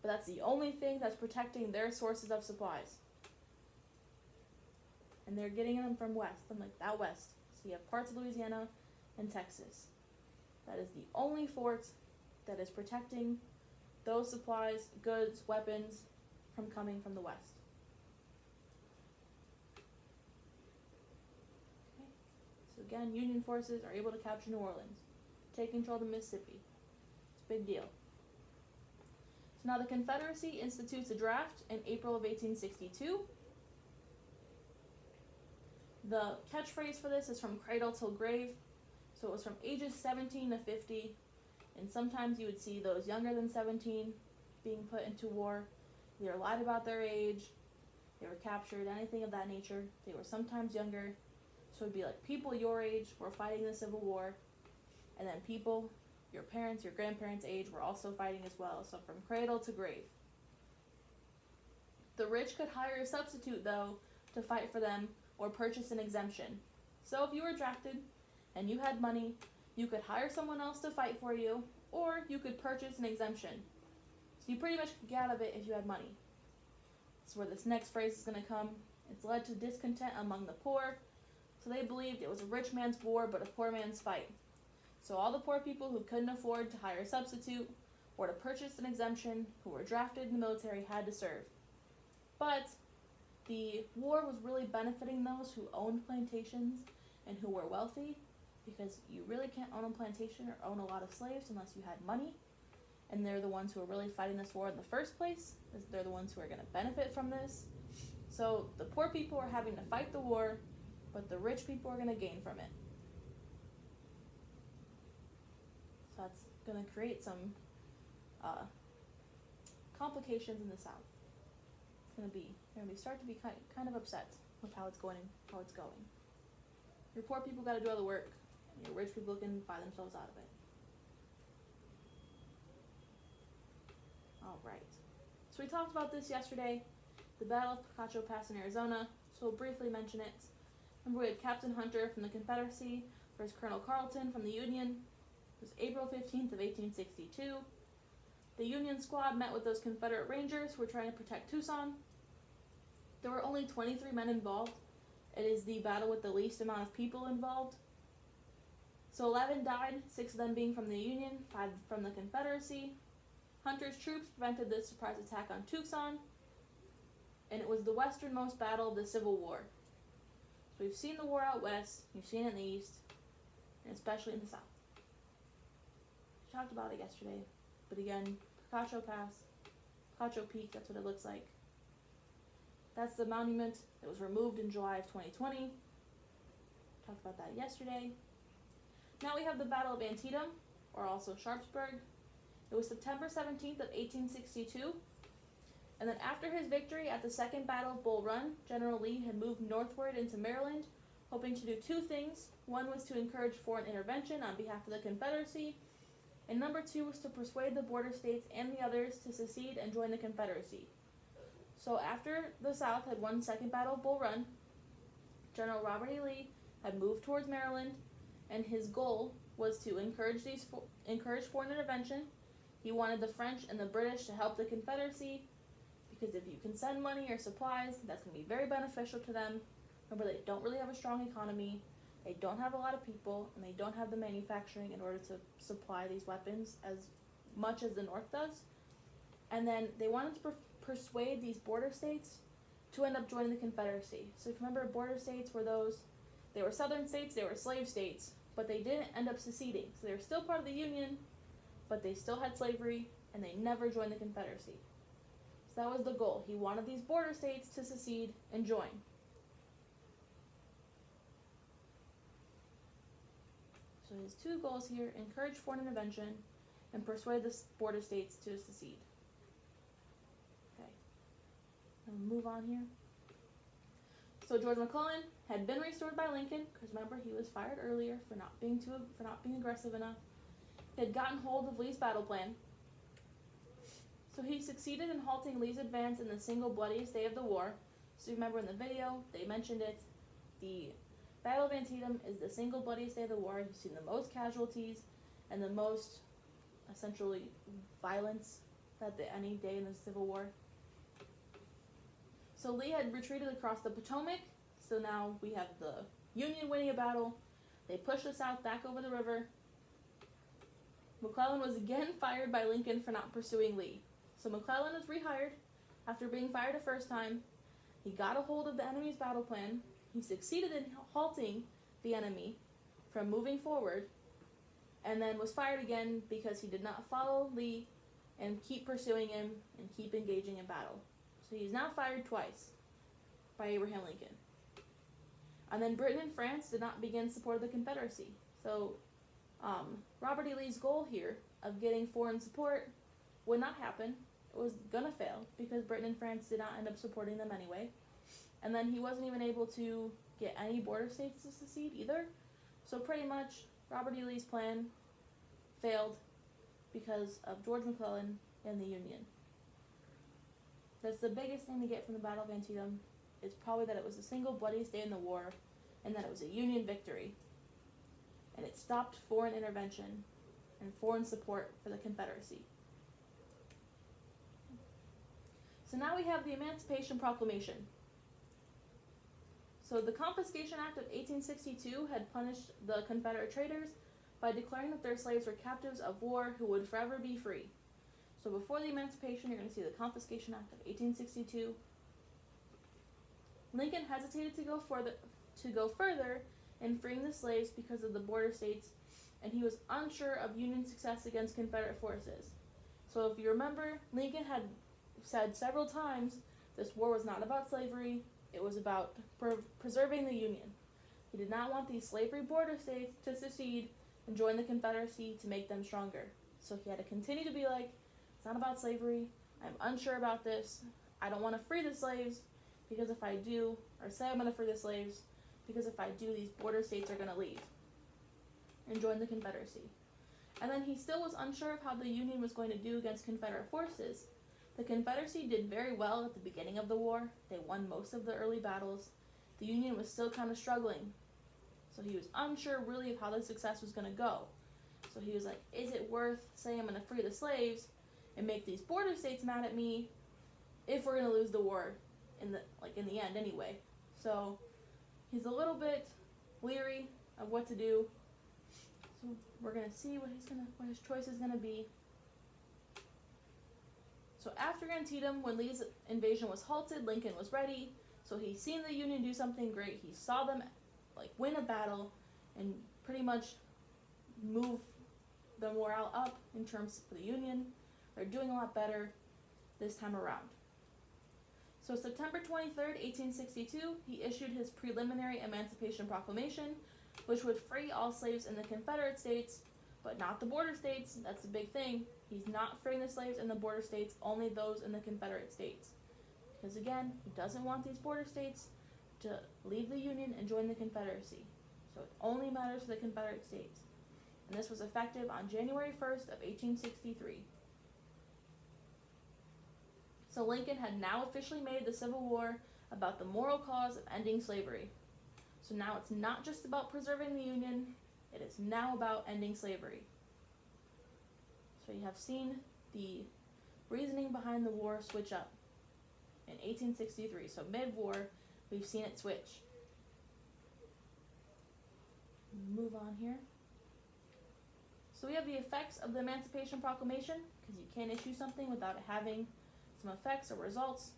but that's the only thing that's protecting their sources of supplies. And they're getting them from out west. So you have parts of Louisiana and Texas. That is the only fort that is protecting those supplies, goods, weapons from coming from the west. Okay. So again, Union forces are able to capture New Orleans, take control of the Mississippi. It's a big deal. So now the Confederacy institutes a draft in April of 1862. The catchphrase for this is from cradle till grave. So it was from ages 17 to 50. And sometimes you would see those younger than 17 being put into war. They were lied about their age. They were captured, anything of that nature. They were sometimes younger. So it would be like people your age were fighting the Civil War. And then people, your parents, your grandparents' age, were also fighting as well. So from cradle to grave. The rich could hire a substitute, though, to fight for them or purchase an exemption. So if you were drafted and you had money, you could hire someone else to fight for you, or you could purchase an exemption. So you pretty much could get out of it if you had money. That's where this next phrase is going to come. It's led to discontent among the poor. So they believed it was a rich man's war, but a poor man's fight. So all the poor people who couldn't afford to hire a substitute or to purchase an exemption, who were drafted in the military, had to serve. But the war was really benefiting those who owned plantations and who were wealthy, because you really can't own a plantation or own a lot of slaves unless you had money. And they're the ones who are really fighting this war in the first place. They're the ones who are going to benefit from this. So the poor people are having to fight the war, but the rich people are going to gain from it. So that's going to create some complications in the South. They're going to start to be kind of upset with how it's going. Your poor people got to do all the work, and your rich people can buy themselves out of it. All right. So we talked about this yesterday. the Battle of Picacho Pass in Arizona, so we'll briefly mention it. Remember, we had Captain Hunter from the Confederacy versus Colonel Carleton from the Union. It was April 15th of 1862. The Union squad met with those Confederate Rangers who were trying to protect Tucson. There were only 23 men involved. It is the battle with the least amount of people involved. So 11 died, 6 of them being from the Union, 5 from the Confederacy. Hunter's troops prevented this surprise attack on Tucson, and it was the westernmost battle of the Civil War. So we've seen the war out west, you've seen it in the east, and especially in the south. We talked about it yesterday, but again, Picacho Pass, Picacho Peak, that's what it looks like. That's the monument that was removed in July of 2020. Talked about that yesterday. Now we have the Battle of Antietam, or also Sharpsburg. It was September 17th of 1862. And then after his victory at the Second Battle of Bull Run, General Lee had moved northward into Maryland, hoping to do 2 things. One was to encourage foreign intervention on behalf of the Confederacy, and number 2 was to persuade the border states and the others to secede and join the Confederacy. So after the South had won Second Battle of Bull Run, General Robert E. Lee had moved towards Maryland, and his goal was to encourage foreign intervention. He wanted the French and the British to help the Confederacy, because if you can send money or supplies, that's going to be very beneficial to them. Remember, they don't really have a strong economy, they don't have a lot of people, and they don't have the manufacturing in order to supply these weapons as much as the North does. And then they wanted to persuade these border states to end up joining the Confederacy. So if you remember, border states were they were southern states, they were slave states, but they didn't end up seceding. So they were still part of the Union, but they still had slavery, and they never joined the Confederacy. So that was the goal. He wanted these border states to secede and join. So his 2 goals here: encourage foreign intervention and persuade the border states to secede. Okay, I'll move on here. So George McClellan had been restored by Lincoln, because remember, he was fired earlier for not being aggressive enough. He had gotten hold of Lee's battle plan. So he succeeded in halting Lee's advance in the single bloodiest day of the war. So remember in the video, they mentioned it. The Battle of Antietam is the single bloodiest day of the war. You've seen the most casualties and the most, essentially, violence that any day in the Civil War. So Lee had retreated across the Potomac. So now we have the Union winning a battle. They pushed the South back over the river. McClellan was again fired by Lincoln for not pursuing Lee. So McClellan was rehired after being fired a first time. He got a hold of the enemy's battle plan. He succeeded in halting the enemy from moving forward, and then was fired again because he did not follow Lee and keep pursuing him and keep engaging in battle. So he's now fired twice by Abraham Lincoln. And then Britain and France did not begin support of the Confederacy. So Robert E. Lee's goal here of getting foreign support would not happen. It was gonna fail because Britain and France did not end up supporting them anyway. And then he wasn't even able to get any border states to secede either. So pretty much Robert E. Lee's plan failed because of George McClellan and the Union. That's the biggest thing to get from the Battle of Antietam, is probably that it was the single bloodiest day in the war, and that it was a Union victory. And it stopped foreign intervention and foreign support for the Confederacy. So now we have the Emancipation Proclamation. So the Confiscation Act of 1862 had punished the Confederate traders by declaring that their slaves were captives of war who would forever be free. So before the Emancipation, you're going to see the Confiscation Act of 1862. Lincoln hesitated to go further in freeing the slaves because of the border states, and he was unsure of Union success against Confederate forces. So if you remember, Lincoln had said several times this war was not about slavery, it was about preserving the Union. He did not want these slavery border states to secede and join the Confederacy to make them stronger. So he had to continue to be like, it's not about slavery, I'm unsure about this, I don't want to free the slaves, because if I do, or say I'm going to free the slaves, because if I do, these border states are going to leave and join the Confederacy. And then he still was unsure of how the Union was going to do against Confederate forces. The Confederacy did very well at the beginning of the war. They won most of the early battles. The Union was still kind of struggling. So he was unsure really of how the success was going to go. So he was like, is it worth saying I'm going to free the slaves and make these border states mad at me if we're going to lose the war in the end anyway? So he's a little bit leery of what to do. So we're going to see what his choice is going to be. So after Antietam, when Lee's invasion was halted, Lincoln was ready. So he's seen the Union do something great. He saw them win a battle and pretty much move the morale up in terms for the Union. They're doing a lot better this time around. So September 23rd, 1862, he issued his preliminary Emancipation Proclamation, which would free all slaves in the Confederate States, but not the border states. That's the big thing. He's not freeing the slaves in the border states, only those in the Confederate States. Because again, he doesn't want these border states to leave the Union and join the Confederacy. So it only matters to the Confederate States. And this was effective on January 1st of 1863. So Lincoln had now officially made the Civil War about the moral cause of ending slavery. So now it's not just about preserving the Union, it is now about ending slavery. So you have seen the reasoning behind the war switch up in 1863. So mid-war, we've seen it switch. Move on here. So we have the effects of the Emancipation Proclamation, because you can't issue something without it having some effects or results.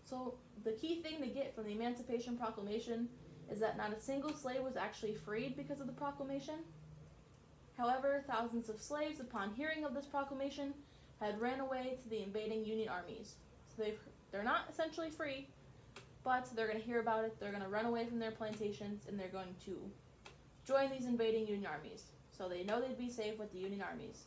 So the key thing to get from the Emancipation Proclamation is that not a single slave was actually freed because of the proclamation. However, thousands of slaves, upon hearing of this proclamation, had ran away to the invading Union armies. So they're not essentially free, but they're going to hear about it, they're going to run away from their plantations, and they're going to join these invading Union armies. So they know they'd be safe with the Union armies.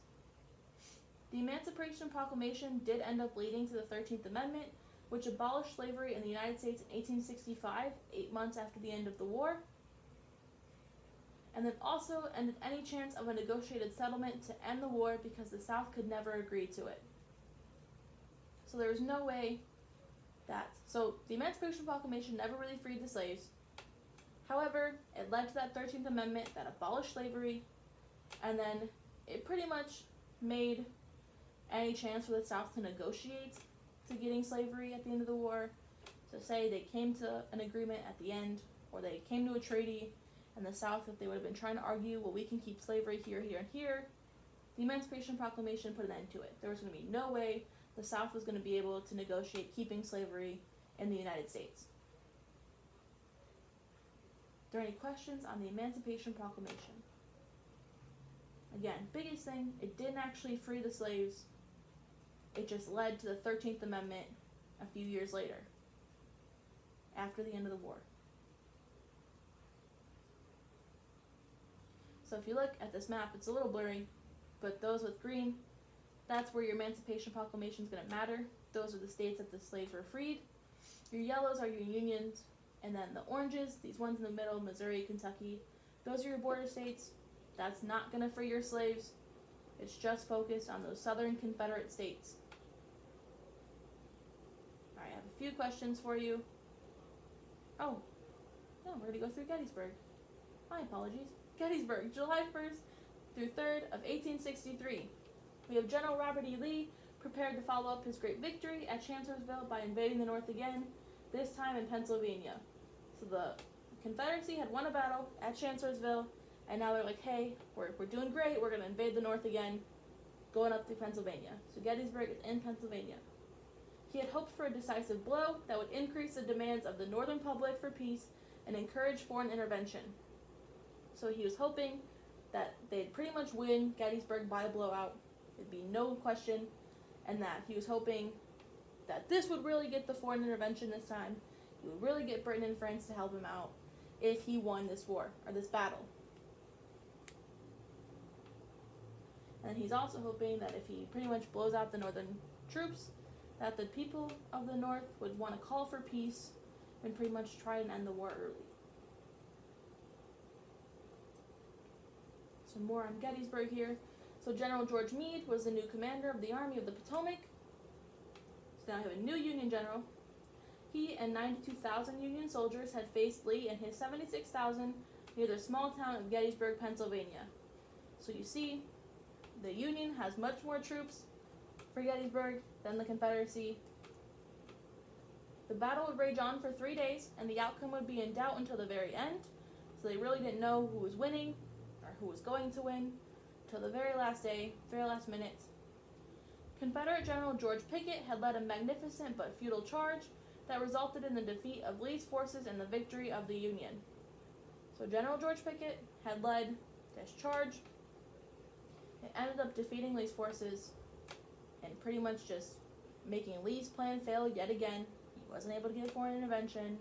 The Emancipation Proclamation did end up leading to the 13th Amendment, which abolished slavery in the United States in 1865, 8 months after the end of the war, and then also ended any chance of a negotiated settlement to end the war because the South could never agree to it. So there was no way so the Emancipation Proclamation never really freed the slaves. However, it led to that 13th Amendment that abolished slavery, and then it pretty much made any chance for the South to negotiate to getting slavery at the end of the war. So say they came to an agreement at the end, or they came to a treaty, and the South, if they would have been trying to argue, well, we can keep slavery here, here, and here, the Emancipation Proclamation put an end to it. There was going to be no way the South was going to be able to negotiate keeping slavery in the United States. Are there any questions on the Emancipation Proclamation? Again, biggest thing, it didn't actually free the slaves. It just led to the 13th Amendment a few years later, after the end of the war. So if you look at this map, it's a little blurry, but those with green, that's where your Emancipation Proclamation is going to matter. Those are the states that the slaves were freed. Your yellows are your unions, and then the oranges, these ones in the middle, Missouri, Kentucky, those are your border states. That's not going to free your slaves. It's just focused on those southern Confederate states. All right, I have a few questions for you. Oh, no, we're going to go through Gettysburg. My apologies. Gettysburg, July 1st through 3rd of 1863. We have General Robert E. Lee prepared to follow up his great victory at Chancellorsville by invading the North again, this time in Pennsylvania. So the Confederacy had won a battle at Chancellorsville, and now they're like, hey, we're doing great, we're going to invade the North again, going up to Pennsylvania. So Gettysburg is in Pennsylvania. He had hoped for a decisive blow that would increase the demands of the Northern public for peace and encourage foreign intervention. So he was hoping that they'd pretty much win Gettysburg by a blowout. There'd be no question, and that he was hoping that this would really get the foreign intervention this time. He would really get Britain and France to help him out if he won this war, or this battle. And he's also hoping that if he pretty much blows out the Northern troops, that the people of the North would want to call for peace and pretty much try and end the war early. Some more on Gettysburg here. So General George Meade was the new commander of the Army of the Potomac. now have a new Union general. He and 92,000 Union soldiers had faced Lee and his 76,000 near the small town of Gettysburg, Pennsylvania. So you see, the Union has much more troops for Gettysburg than the Confederacy. The battle would rage on for 3 days, and the outcome would be in doubt until the very end. So they really didn't know who was winning or who was going to win until the very last day, very last minute. Confederate General George Pickett had led a magnificent but futile charge that resulted in the defeat of Lee's forces and the victory of the Union. So General George Pickett had led this charge. It ended up defeating Lee's forces and pretty much just making Lee's plan fail yet again. He wasn't able to get foreign intervention.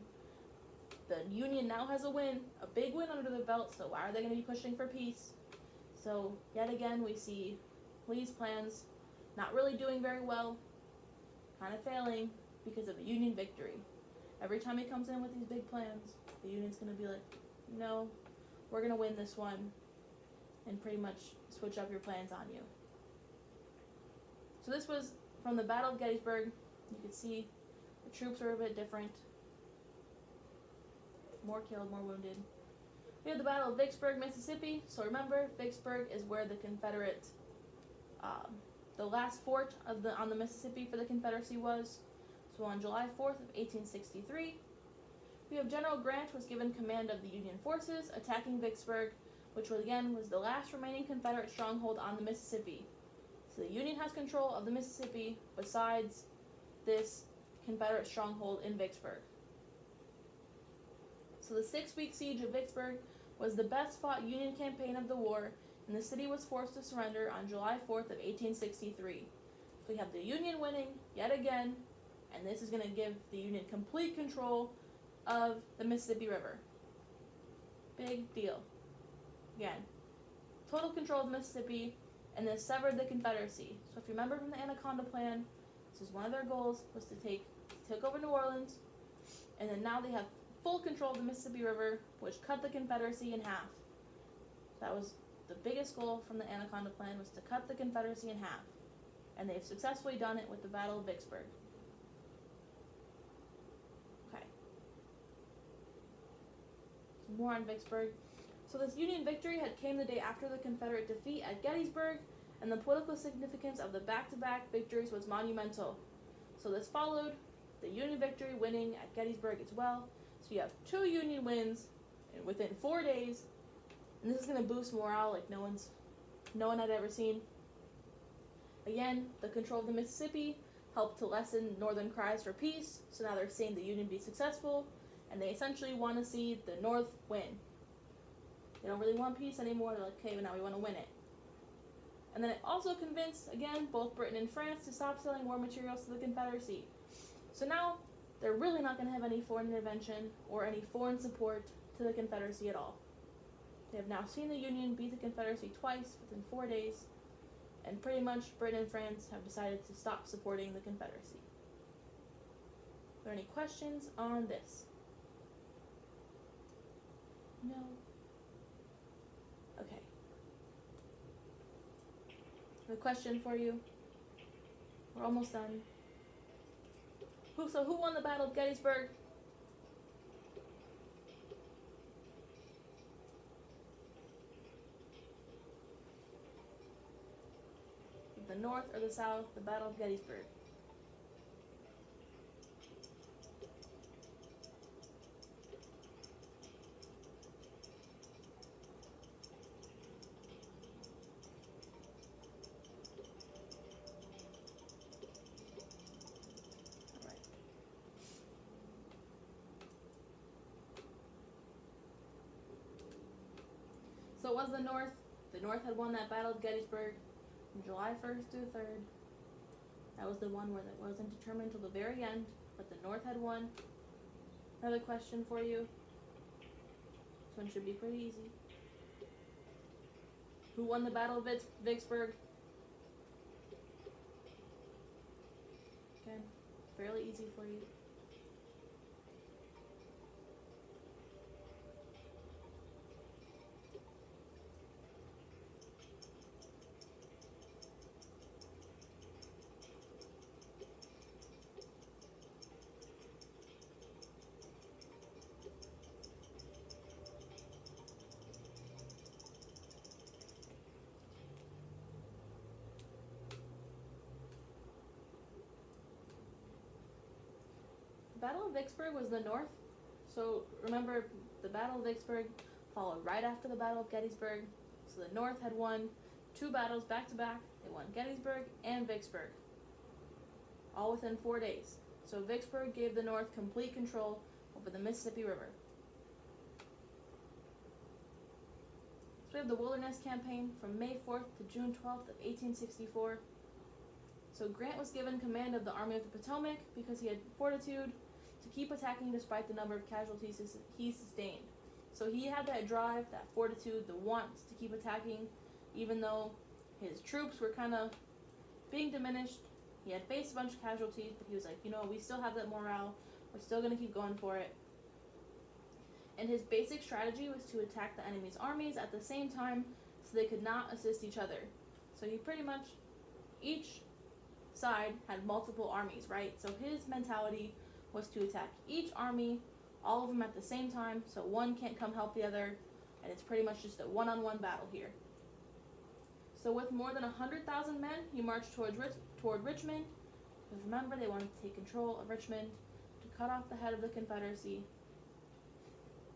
The Union now has a win, a big win under their belt, so why are they going to be pushing for peace? So yet again we see Lee's plans not really doing very well, kind of failing because of the Union victory. Every time he comes in with these big plans, the Union's going to be like, no, we're going to win this one, and pretty much switch up your plans on you. So this was from the Battle of Gettysburg. You could see the troops were a bit different. More killed, more wounded. We have the Battle of Vicksburg, Mississippi. So remember, Vicksburg is where the Confederate, the last fort on the Mississippi for the Confederacy was. So on July 4th of 1863, we have General Grant was given command of the Union forces attacking Vicksburg, which was the last remaining Confederate stronghold on the Mississippi. So the Union has control of the Mississippi besides this Confederate stronghold in Vicksburg. So the 6-week siege of Vicksburg was the best fought Union campaign of the war, and the city was forced to surrender on July 4th of 1863. So we have the Union winning yet again, and this is going to give the Union complete control of the Mississippi River. Big deal. Again, total control of the Mississippi, and this severed the Confederacy. So if you remember from the Anaconda Plan, this is one of their goals, was to take over New Orleans, and then now they have full control of the Mississippi River, which cut the Confederacy in half. That was the biggest goal from the Anaconda Plan, was to cut the Confederacy in half. And they've successfully done it with the Battle of Vicksburg. Okay. Some more on Vicksburg. So this Union victory had came the day after the Confederate defeat at Gettysburg, and the political significance of the back-to-back victories was monumental. So this followed the Union victory winning at Gettysburg as well. So you have 2 Union wins within 4 days, and this is going to boost morale like no one had ever seen. Again, the control of the Mississippi helped to lessen Northern cries for peace, so now they're seeing the Union be successful, and they essentially want to see the North win. They don't really want peace anymore. They're like, okay, but now we want to win it. And then it also convinced, again, both Britain and France to stop selling war materials to the Confederacy. So now they're really not going to have any foreign intervention or any foreign support to the Confederacy at all. They have now seen the Union beat the Confederacy twice within 4 days, and pretty much Britain and France have decided to stop supporting the Confederacy. Are there any questions on this? No? Okay. I have a question for you. We're almost done. Who won the Battle of Gettysburg? The North or the South, the Battle of Gettysburg? So it was the North. The North had won that Battle of Gettysburg from July 1st through 3rd. That was the one where it wasn't determined until the very end, but the North had won. Another question for you. This one should be pretty easy. Who won the Battle of Vicksburg? Again, fairly easy for you. Battle of Vicksburg was the North. So remember, the Battle of Vicksburg followed right after the Battle of Gettysburg. So the North had won 2 battles back to back. They won Gettysburg and Vicksburg, all within 4 days. So Vicksburg gave the North complete control over the Mississippi River. So we have the Wilderness Campaign from May 4th to June 12th of 1864. So Grant was given command of the Army of the Potomac because he had fortitude to keep attacking despite the number of casualties he sustained. So he had that drive, that fortitude, the want to keep attacking, even though his troops were kind of being diminished. He had faced a bunch of casualties, but he was like, we still have that morale. We're still going to keep going for it. And his basic strategy was to attack the enemy's armies at the same time so they could not assist each other. So he pretty much, each side had multiple armies, right? So his mentality was to attack each army, all of them at the same time, so one can't come help the other, and it's pretty much just a one-on-one battle here. So with more than 100,000 men, he marched toward Richmond, because remember, they wanted to take control of Richmond to cut off the head of the Confederacy.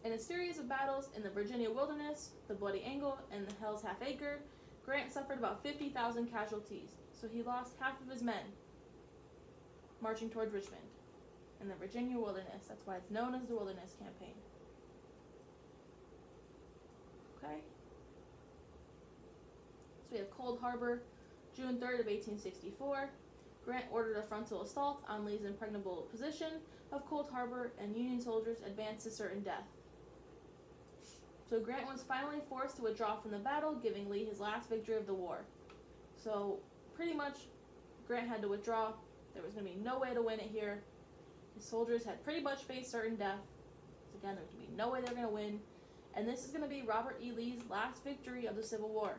In a series of battles in the Virginia Wilderness, the Bloody Angle, and the Hell's Half Acre, Grant suffered about 50,000 casualties, so he lost half of his men marching toward Richmond in the Virginia Wilderness. That's why it's known as the Wilderness Campaign. Okay? So we have Cold Harbor, June 3rd of 1864. Grant ordered a frontal assault on Lee's impregnable position of Cold Harbor, and Union soldiers advanced to certain death. So Grant was finally forced to withdraw from the battle, giving Lee his last victory of the war. So pretty much Grant had to withdraw. There was going to be no way to win it here. His soldiers had pretty much faced certain death. So again, there's going to be no way they're going to win. And this is going to be Robert E. Lee's last victory of the Civil War.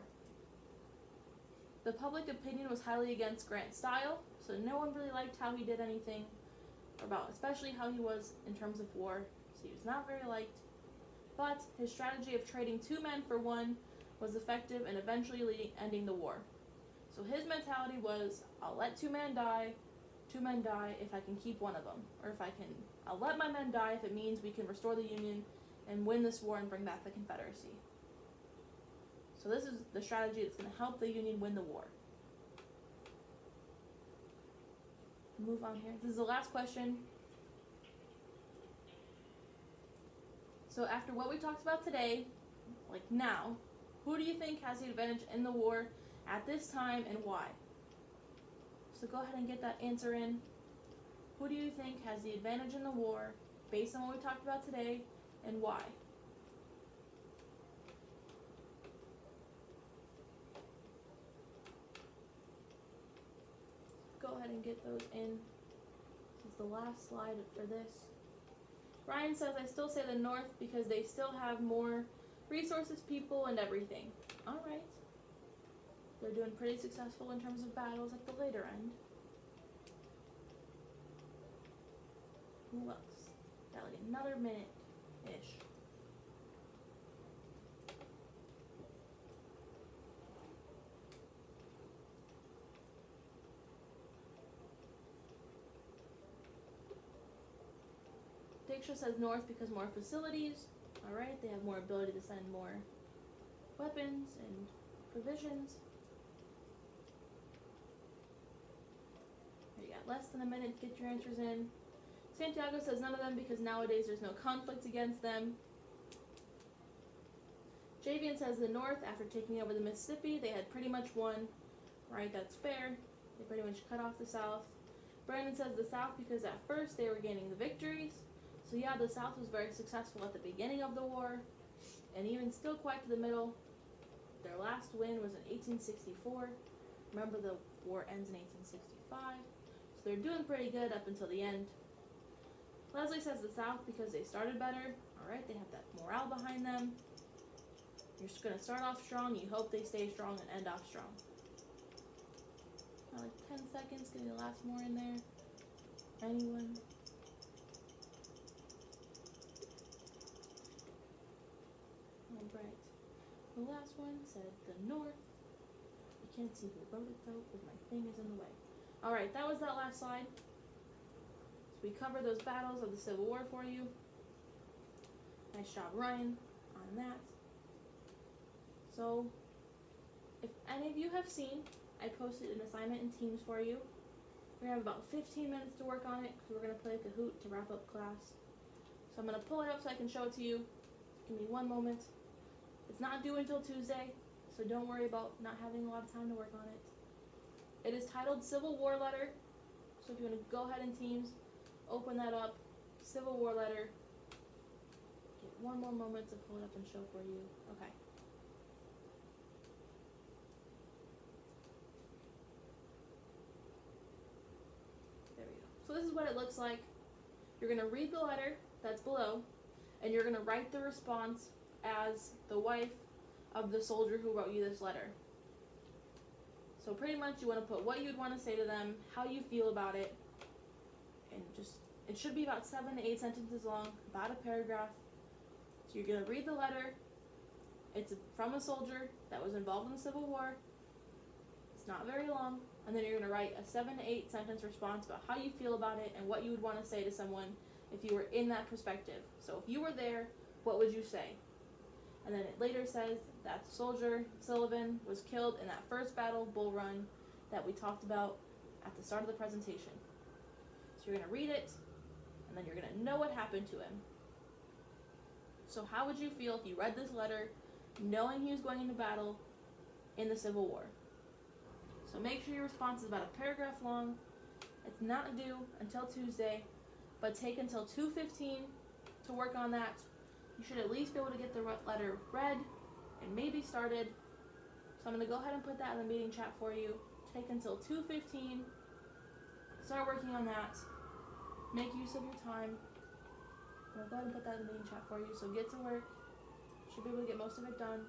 The public opinion was highly against Grant's style, so no one really liked how he did anything, or about especially how he was in terms of war. So he was not very liked. But his strategy of trading 2 men for 1 was effective and eventually ending the war. So his mentality was, I'll let 2 men die if I can keep one of them. Or I'll let my men die if it means we can restore the Union and win this war and bring back the Confederacy. So this is the strategy that's going to help the Union win the war. Move on here. This is the last question. So after what we talked about today, like now, who do you think has the advantage in the war at this time and why? So go ahead and get that answer in. Who do you think has the advantage in the war based on what we talked about today and why? Go ahead and get those in. This is the last slide for this. Ryan says, I still say the North because they still have more resources, people, and everything. Alright. They're doing pretty successful in terms of battles at the later end. Who else? Got like another minute-ish. Diksha says North because more facilities. Alright, they have more ability to send more weapons and provisions. You got less than a minute to get your answers in. Santiago says none of them because nowadays there's no conflict against them. Javian says the North, after taking over the Mississippi, they had pretty much won. Right, that's fair. They pretty much cut off the South. Brandon says the South because at first they were gaining the victories. So yeah, the South was very successful at the beginning of the war, and even still quite to the middle. Their last win was in 1864. Remember, the war ends in 1865. So they're doing pretty good up until the end. Leslie says the South because they started better. Alright, they have that morale behind them. You're just going to start off strong. You hope they stay strong and end off strong. Like 10 seconds, getting the last more in there. Anyone? Alright. The last one said the North. You can't see who wrote it though because my thing is in the way. Alright, that was that last slide. So we covered those battles of the Civil War for you. Nice job, Ryan, on that. So, if any of you have seen, I posted an assignment in Teams for you. We're going to have about 15 minutes to work on it because we're going to play Kahoot to wrap up class. So I'm going to pull it up so I can show it to you. Give me one moment. It's not due until Tuesday, so don't worry about not having a lot of time to work on it. It is titled Civil War Letter. So if you want to go ahead in Teams, open that up. Civil War Letter. Get one more moment to pull it up and show for you. Okay. There we go. So this is what it looks like. You're going to read the letter that's below, and you're going to write the response as the wife of the soldier who wrote you this letter. So pretty much you want to put what you'd want to say to them, how you feel about it, and just, it should be about 7 to 8 sentences long, about a paragraph. So you're going to read the letter. It's from a soldier that was involved in the Civil War. It's not very long. And then you're going to write a 7 to 8 sentence response about how you feel about it and what you would want to say to someone if you were in that perspective. So if you were there, what would you say? And then it later says that soldier, Sullivan, was killed in that first battle, Bull Run, that we talked about at the start of the presentation. So you're going to read it, and then you're going to know what happened to him. So how would you feel if you read this letter knowing he was going into battle in the Civil War? So make sure your response is about a paragraph long. It's not due until Tuesday, but take until 2:15 to work on that. You should at least be able to get the letter read and maybe started. So I'm going to go ahead and put that in the meeting chat for you. Take until 2:15. Start working on that. Make use of your time. I'm going to go ahead and put that in the meeting chat for you. So get to work. Should be able to get most of it done.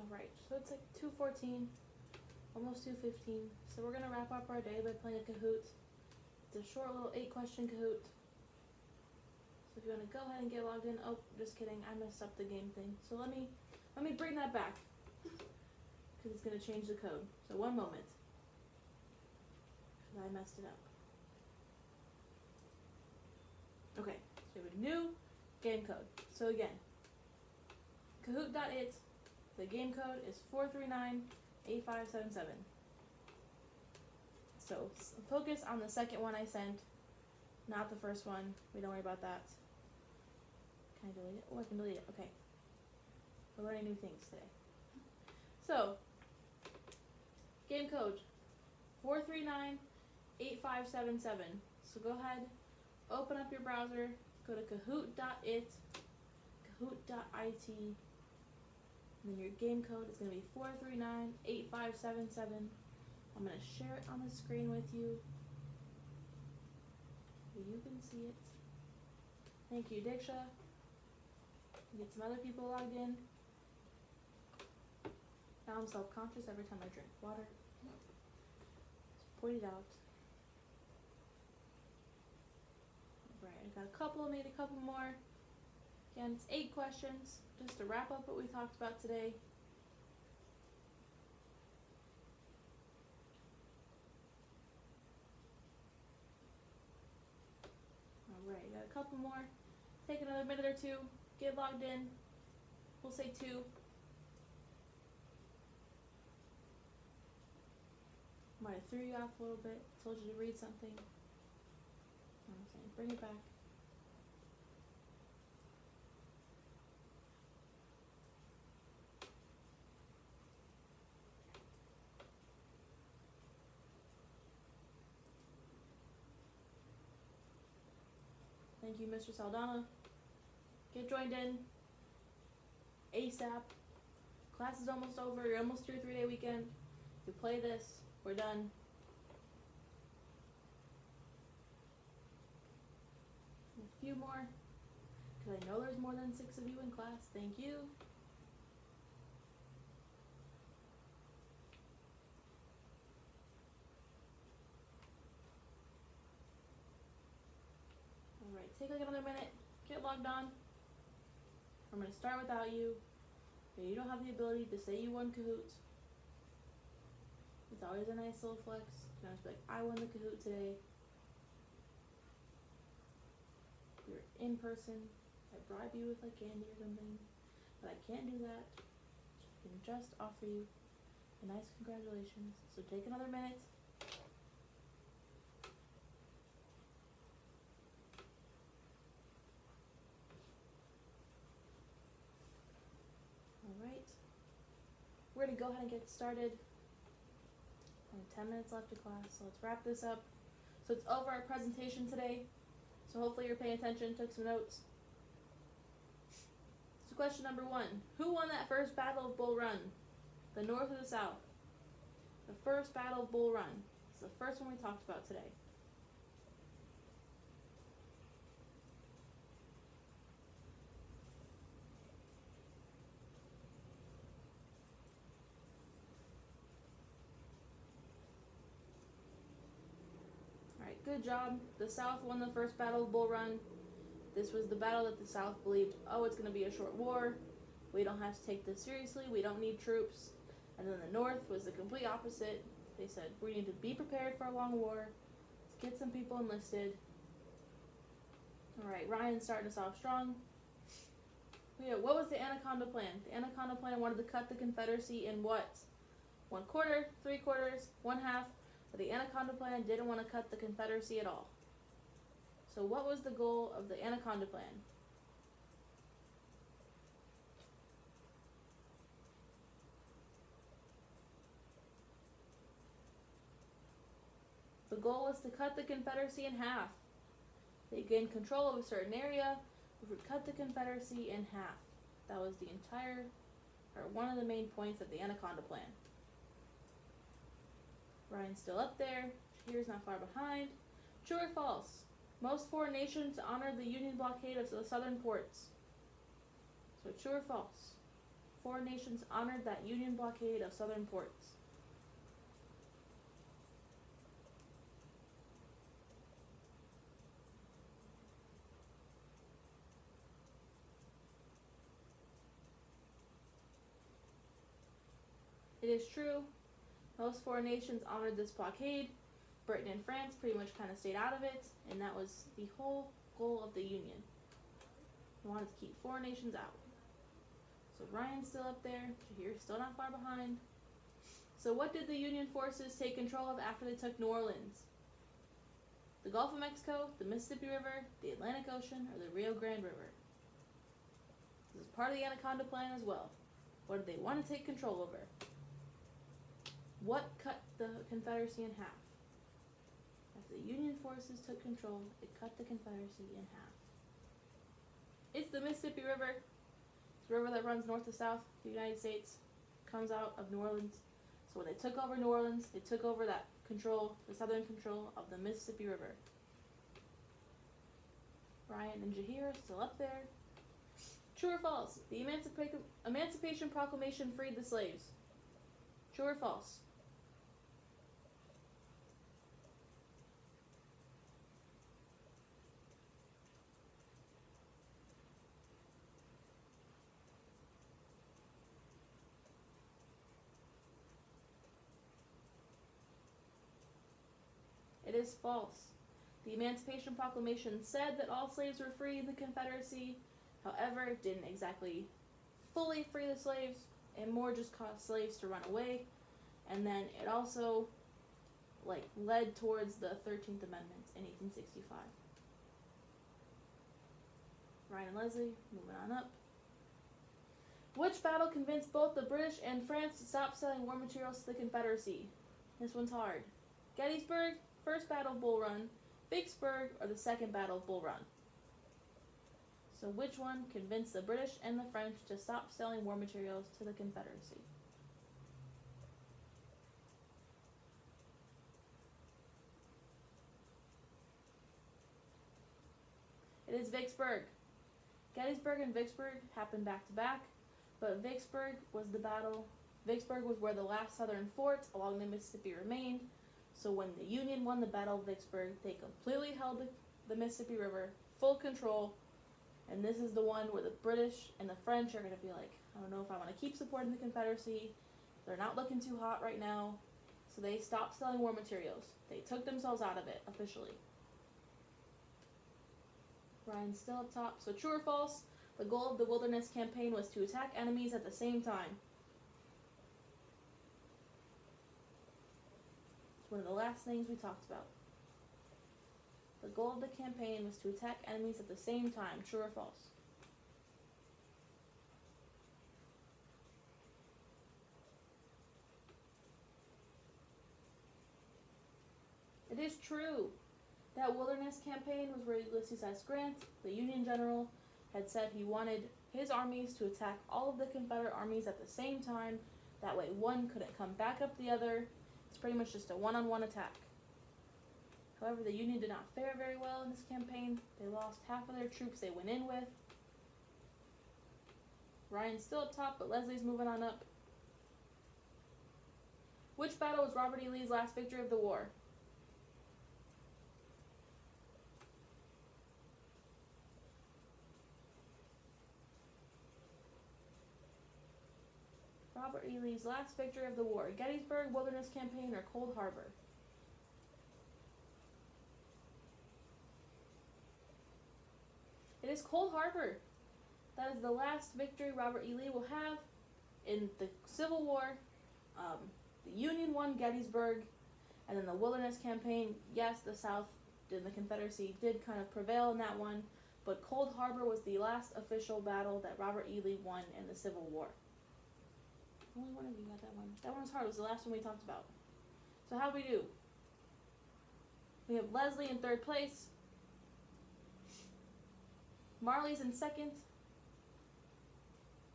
Alright, so it's like 2:14, almost 2:15. So we're gonna wrap up our day by playing a Kahoot. It's a short little 8-question Kahoot. So if you wanna go ahead and get logged in, oh, just kidding, I messed up the game thing. So let me bring that back, because it's gonna change the code. So one moment, because I messed it up. Okay, so we have a new game code. So again, Kahoot.it, the game code is 4398577. So focus on the second one I sent, not the first one. We don't worry about that. Can I delete it? Oh, I can delete it. Okay. We're learning new things today. So, game code 4398577. So go ahead, open up your browser, go to kahoot.it, kahoot.it, and then your game code is going to be 4398577. I'm going to share it on the screen with you so you can see it. Thank you, Diksha. Get some other people logged in. Now I'm self-conscious every time I drink water. Just point it out. Right, I got a couple, made a couple more. Again, it's 8 questions, just to wrap up what we talked about today. Alright, got a couple more. Take another minute or two, get logged in. We'll say 2. Might have threw you off a little bit, told you to read something. I'm saying, bring it back. Thank you, Mr. Saldana. Get joined in ASAP. Class is almost over. You're almost through your 3-day weekend. You play this, we're done. A few more, because I know there's more than 6 of you in class. Thank you. Alright, take like another minute, get logged on. I'm going to start without you. You don't have the ability to say you won Kahoot. It's always a nice little flex. You can always be like, I won the Kahoot today. If you're in person, I bribe you with like candy or something. But I can't do that. I can just offer you a nice congratulations. So take another minute. Alright. We're going to go ahead and get started. Only 10 minutes left of class, so let's wrap this up. So it's over our presentation today. So hopefully you're paying attention, took some notes. So question number 1. Who won that first battle of Bull Run? The North or the South? The first battle of Bull Run. It's the first one we talked about today. Alright, good job. The South won the first battle of Bull Run. This was the battle that the South believed, oh, it's going to be a short war. We don't have to take this seriously. We don't need troops. And then the North was the complete opposite. They said, we need to be prepared for a long war. Let's get some people enlisted. Alright, Ryan's starting us off strong. Yeah, what was the Anaconda Plan? The Anaconda Plan wanted to cut the Confederacy in what? 1/4, 3/4, 1/2. But the Anaconda Plan didn't want to cut the Confederacy at all. So what was the goal of the Anaconda Plan? The goal was to cut the Confederacy in half. They gained control of a certain area, which would cut the Confederacy in half. That was the entire, or one of the main points of the Anaconda Plan. Ryan's still up there. Shahir's not far behind. True or false? Most foreign nations honored the Union blockade of the southern ports. So true or false? foreign nations honored that Union blockade of southern ports? It is true. Most foreign nations honored this blockade. Britain and France pretty much kind of stayed out of it, and that was the whole goal of the Union. They wanted to keep foreign nations out. So Ryan's still up there. Shahir's still not far behind. So what did the Union forces take control of after they took New Orleans? The Gulf of Mexico, the Mississippi River, the Atlantic Ocean, or the Rio Grande River? This is part of the Anaconda Plan as well. What did they want to take control over? What cut the Confederacy in half? After the Union forces took control, it cut the Confederacy in half. It's the Mississippi River. It's a river that runs north to south the United States, comes out of New Orleans. So when they took over New Orleans, they took over that control, the southern control of the Mississippi River. Ryan and Jahir are still up there. True or false? The Emancipation Proclamation freed the slaves. True or false? It is false. The Emancipation Proclamation said that all slaves were free in the Confederacy. However, it didn't exactly fully free the slaves. It more just caused slaves to run away. And then it also led towards the 13th Amendment in 1865. Ryan and Leslie, moving on up. Which battle convinced both the British and France to stop selling war materials to the Confederacy? This one's hard. Gettysburg, First Battle of Bull Run, Vicksburg, or the Second Battle of Bull Run? So which one convinced the British and the French to stop selling war materials to the Confederacy? It is Vicksburg. Gettysburg and Vicksburg happened back to back, but Vicksburg was the battle. Vicksburg was where the last Southern fort along the Mississippi remained. So when the Union won the Battle of Vicksburg, they completely held the Mississippi River, full control. And this is the one where the British and the French are going to be like, I don't know if I want to keep supporting the Confederacy. They're not looking too hot right now. So they stopped selling war materials. They took themselves out of it, officially. Ryan's still up top. So true or false? The goal of the Wilderness Campaign was to attack enemies at the same time. It's one of the last things we talked about. The goal of the campaign was to attack enemies at the same time. True or false? It is true. That Wilderness Campaign was where Ulysses S. Grant, the Union general, had said he wanted his armies to attack all of the Confederate armies at the same time. That way one couldn't come back up the other. It's pretty much just a one-on-one attack. However, the Union did not fare very well in this campaign. They lost half of their troops they went in with. Ryan's still up top, but Leslie's moving on up. Which battle was Robert E. Lee's last victory of the war? Robert E. Lee's last victory of the war. Gettysburg, Wilderness Campaign, or Cold Harbor? It is Cold Harbor. That is the last victory Robert E. Lee will have in the Civil War. The Union won Gettysburg, and then the Wilderness Campaign, yes, the South and the Confederacy did kind of prevail in that one, but Cold Harbor was the last official battle that Robert E. Lee won in the Civil War. Only one of you got that one. That one was hard. It was the last one we talked about. So how'd we do? We have Leslie in third place. Marley's in second.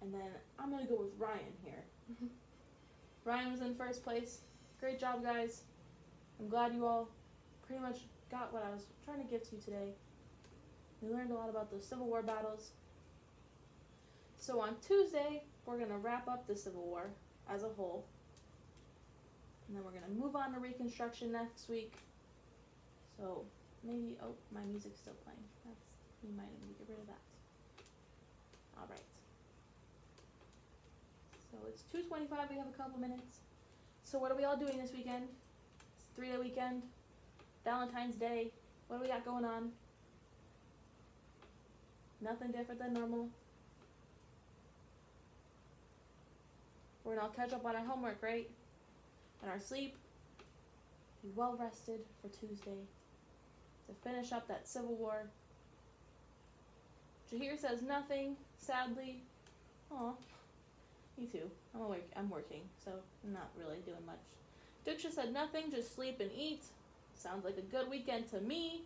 And then I'm going to go with Ryan here. Ryan was in first place. Great job, guys. I'm glad you all pretty much got what I was trying to give to you today. We learned a lot about those Civil War battles. So on Tuesday, we're going to wrap up the Civil War as a whole. And then we're going to move on to Reconstruction next week. So maybe, oh, my music's still playing. We might need to get rid of that. Alright. So it's 2:25, we have a couple minutes. So what are we all doing this weekend? It's a 3-day weekend. Valentine's Day. What do we got going on? Nothing different than normal. We're gonna all catch up on our homework, right? And our sleep. Be well rested for Tuesday to finish up that Civil War. Jahir says nothing, sadly. Aw, me too. I'm working, so I'm not really doing much. Diksha said nothing, just sleep and eat. Sounds like a good weekend to me.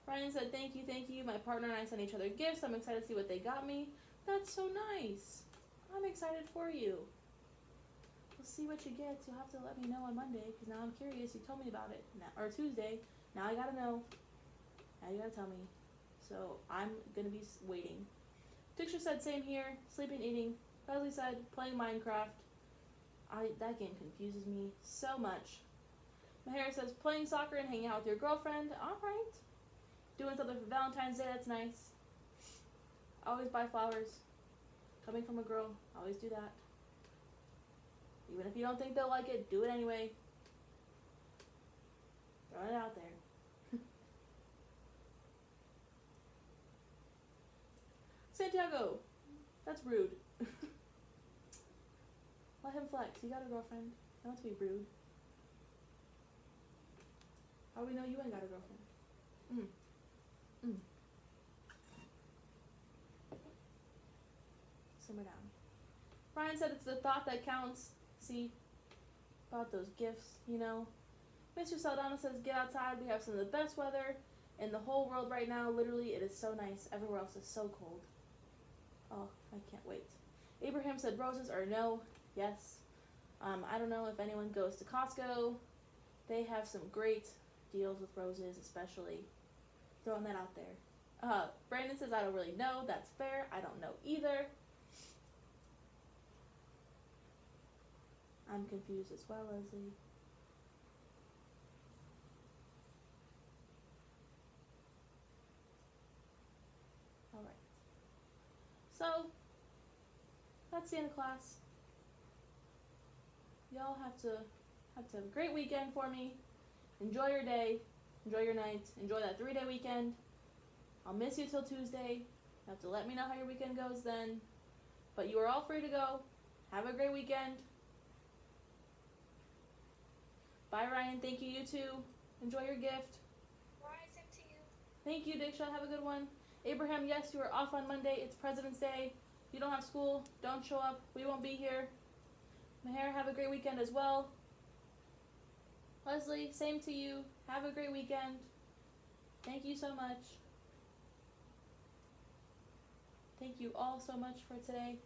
Ryan said thank you. My partner and I sent each other gifts. I'm excited to see what they got me. That's so nice. I'm excited for you. We'll see what you get. You'll have to let me know on Monday, because now I'm curious. You told me about it. Or Tuesday. Now I gotta know. Now you gotta tell me. So I'm gonna be waiting. Diksha said same here. Sleeping, eating. Leslie said playing Minecraft. That game confuses me so much. Mahara says playing soccer and hanging out with your girlfriend. Alright. Doing something for Valentine's Day. That's nice. Always buy flowers. Coming from a girl. Always do that. Even if you don't think they'll like it, do it anyway. Throw it out there. Santiago, that's rude. Let him flex. You got a girlfriend. Don't have to be rude. How do we know you ain't got a girlfriend? Simmer down. Ryan said it's the thought that counts. See? About those gifts, you know? Mr. Saldana says get outside. We have some of the best weather in the whole world right now. Literally, it is so nice. Everywhere else is so cold. Oh, I can't wait. Abraham said roses or no. Yes. I don't know if anyone goes to Costco. They have some great deals with roses, especially. Throwing that out there. Brandon says I don't really know. That's fair. I don't know either. I'm confused as well, Leslie. Alright. So, that's the end of class. Y'all have to have a great weekend for me. Enjoy your day. Enjoy your night. Enjoy that 3-day weekend. I'll miss you till Tuesday. You have to let me know how your weekend goes then. But you are all free to go. Have a great weekend. Bye, Ryan. Thank you. You too. Enjoy your gift.
Bye, same to you.
Thank you, Diksha. Have a good one. Abraham, yes, you are off on Monday. It's President's Day. You don't have school. Don't show up. We won't be here. Maher, have a great weekend as well. Leslie, same to you. Have a great weekend. Thank you so much. Thank you all so much for today.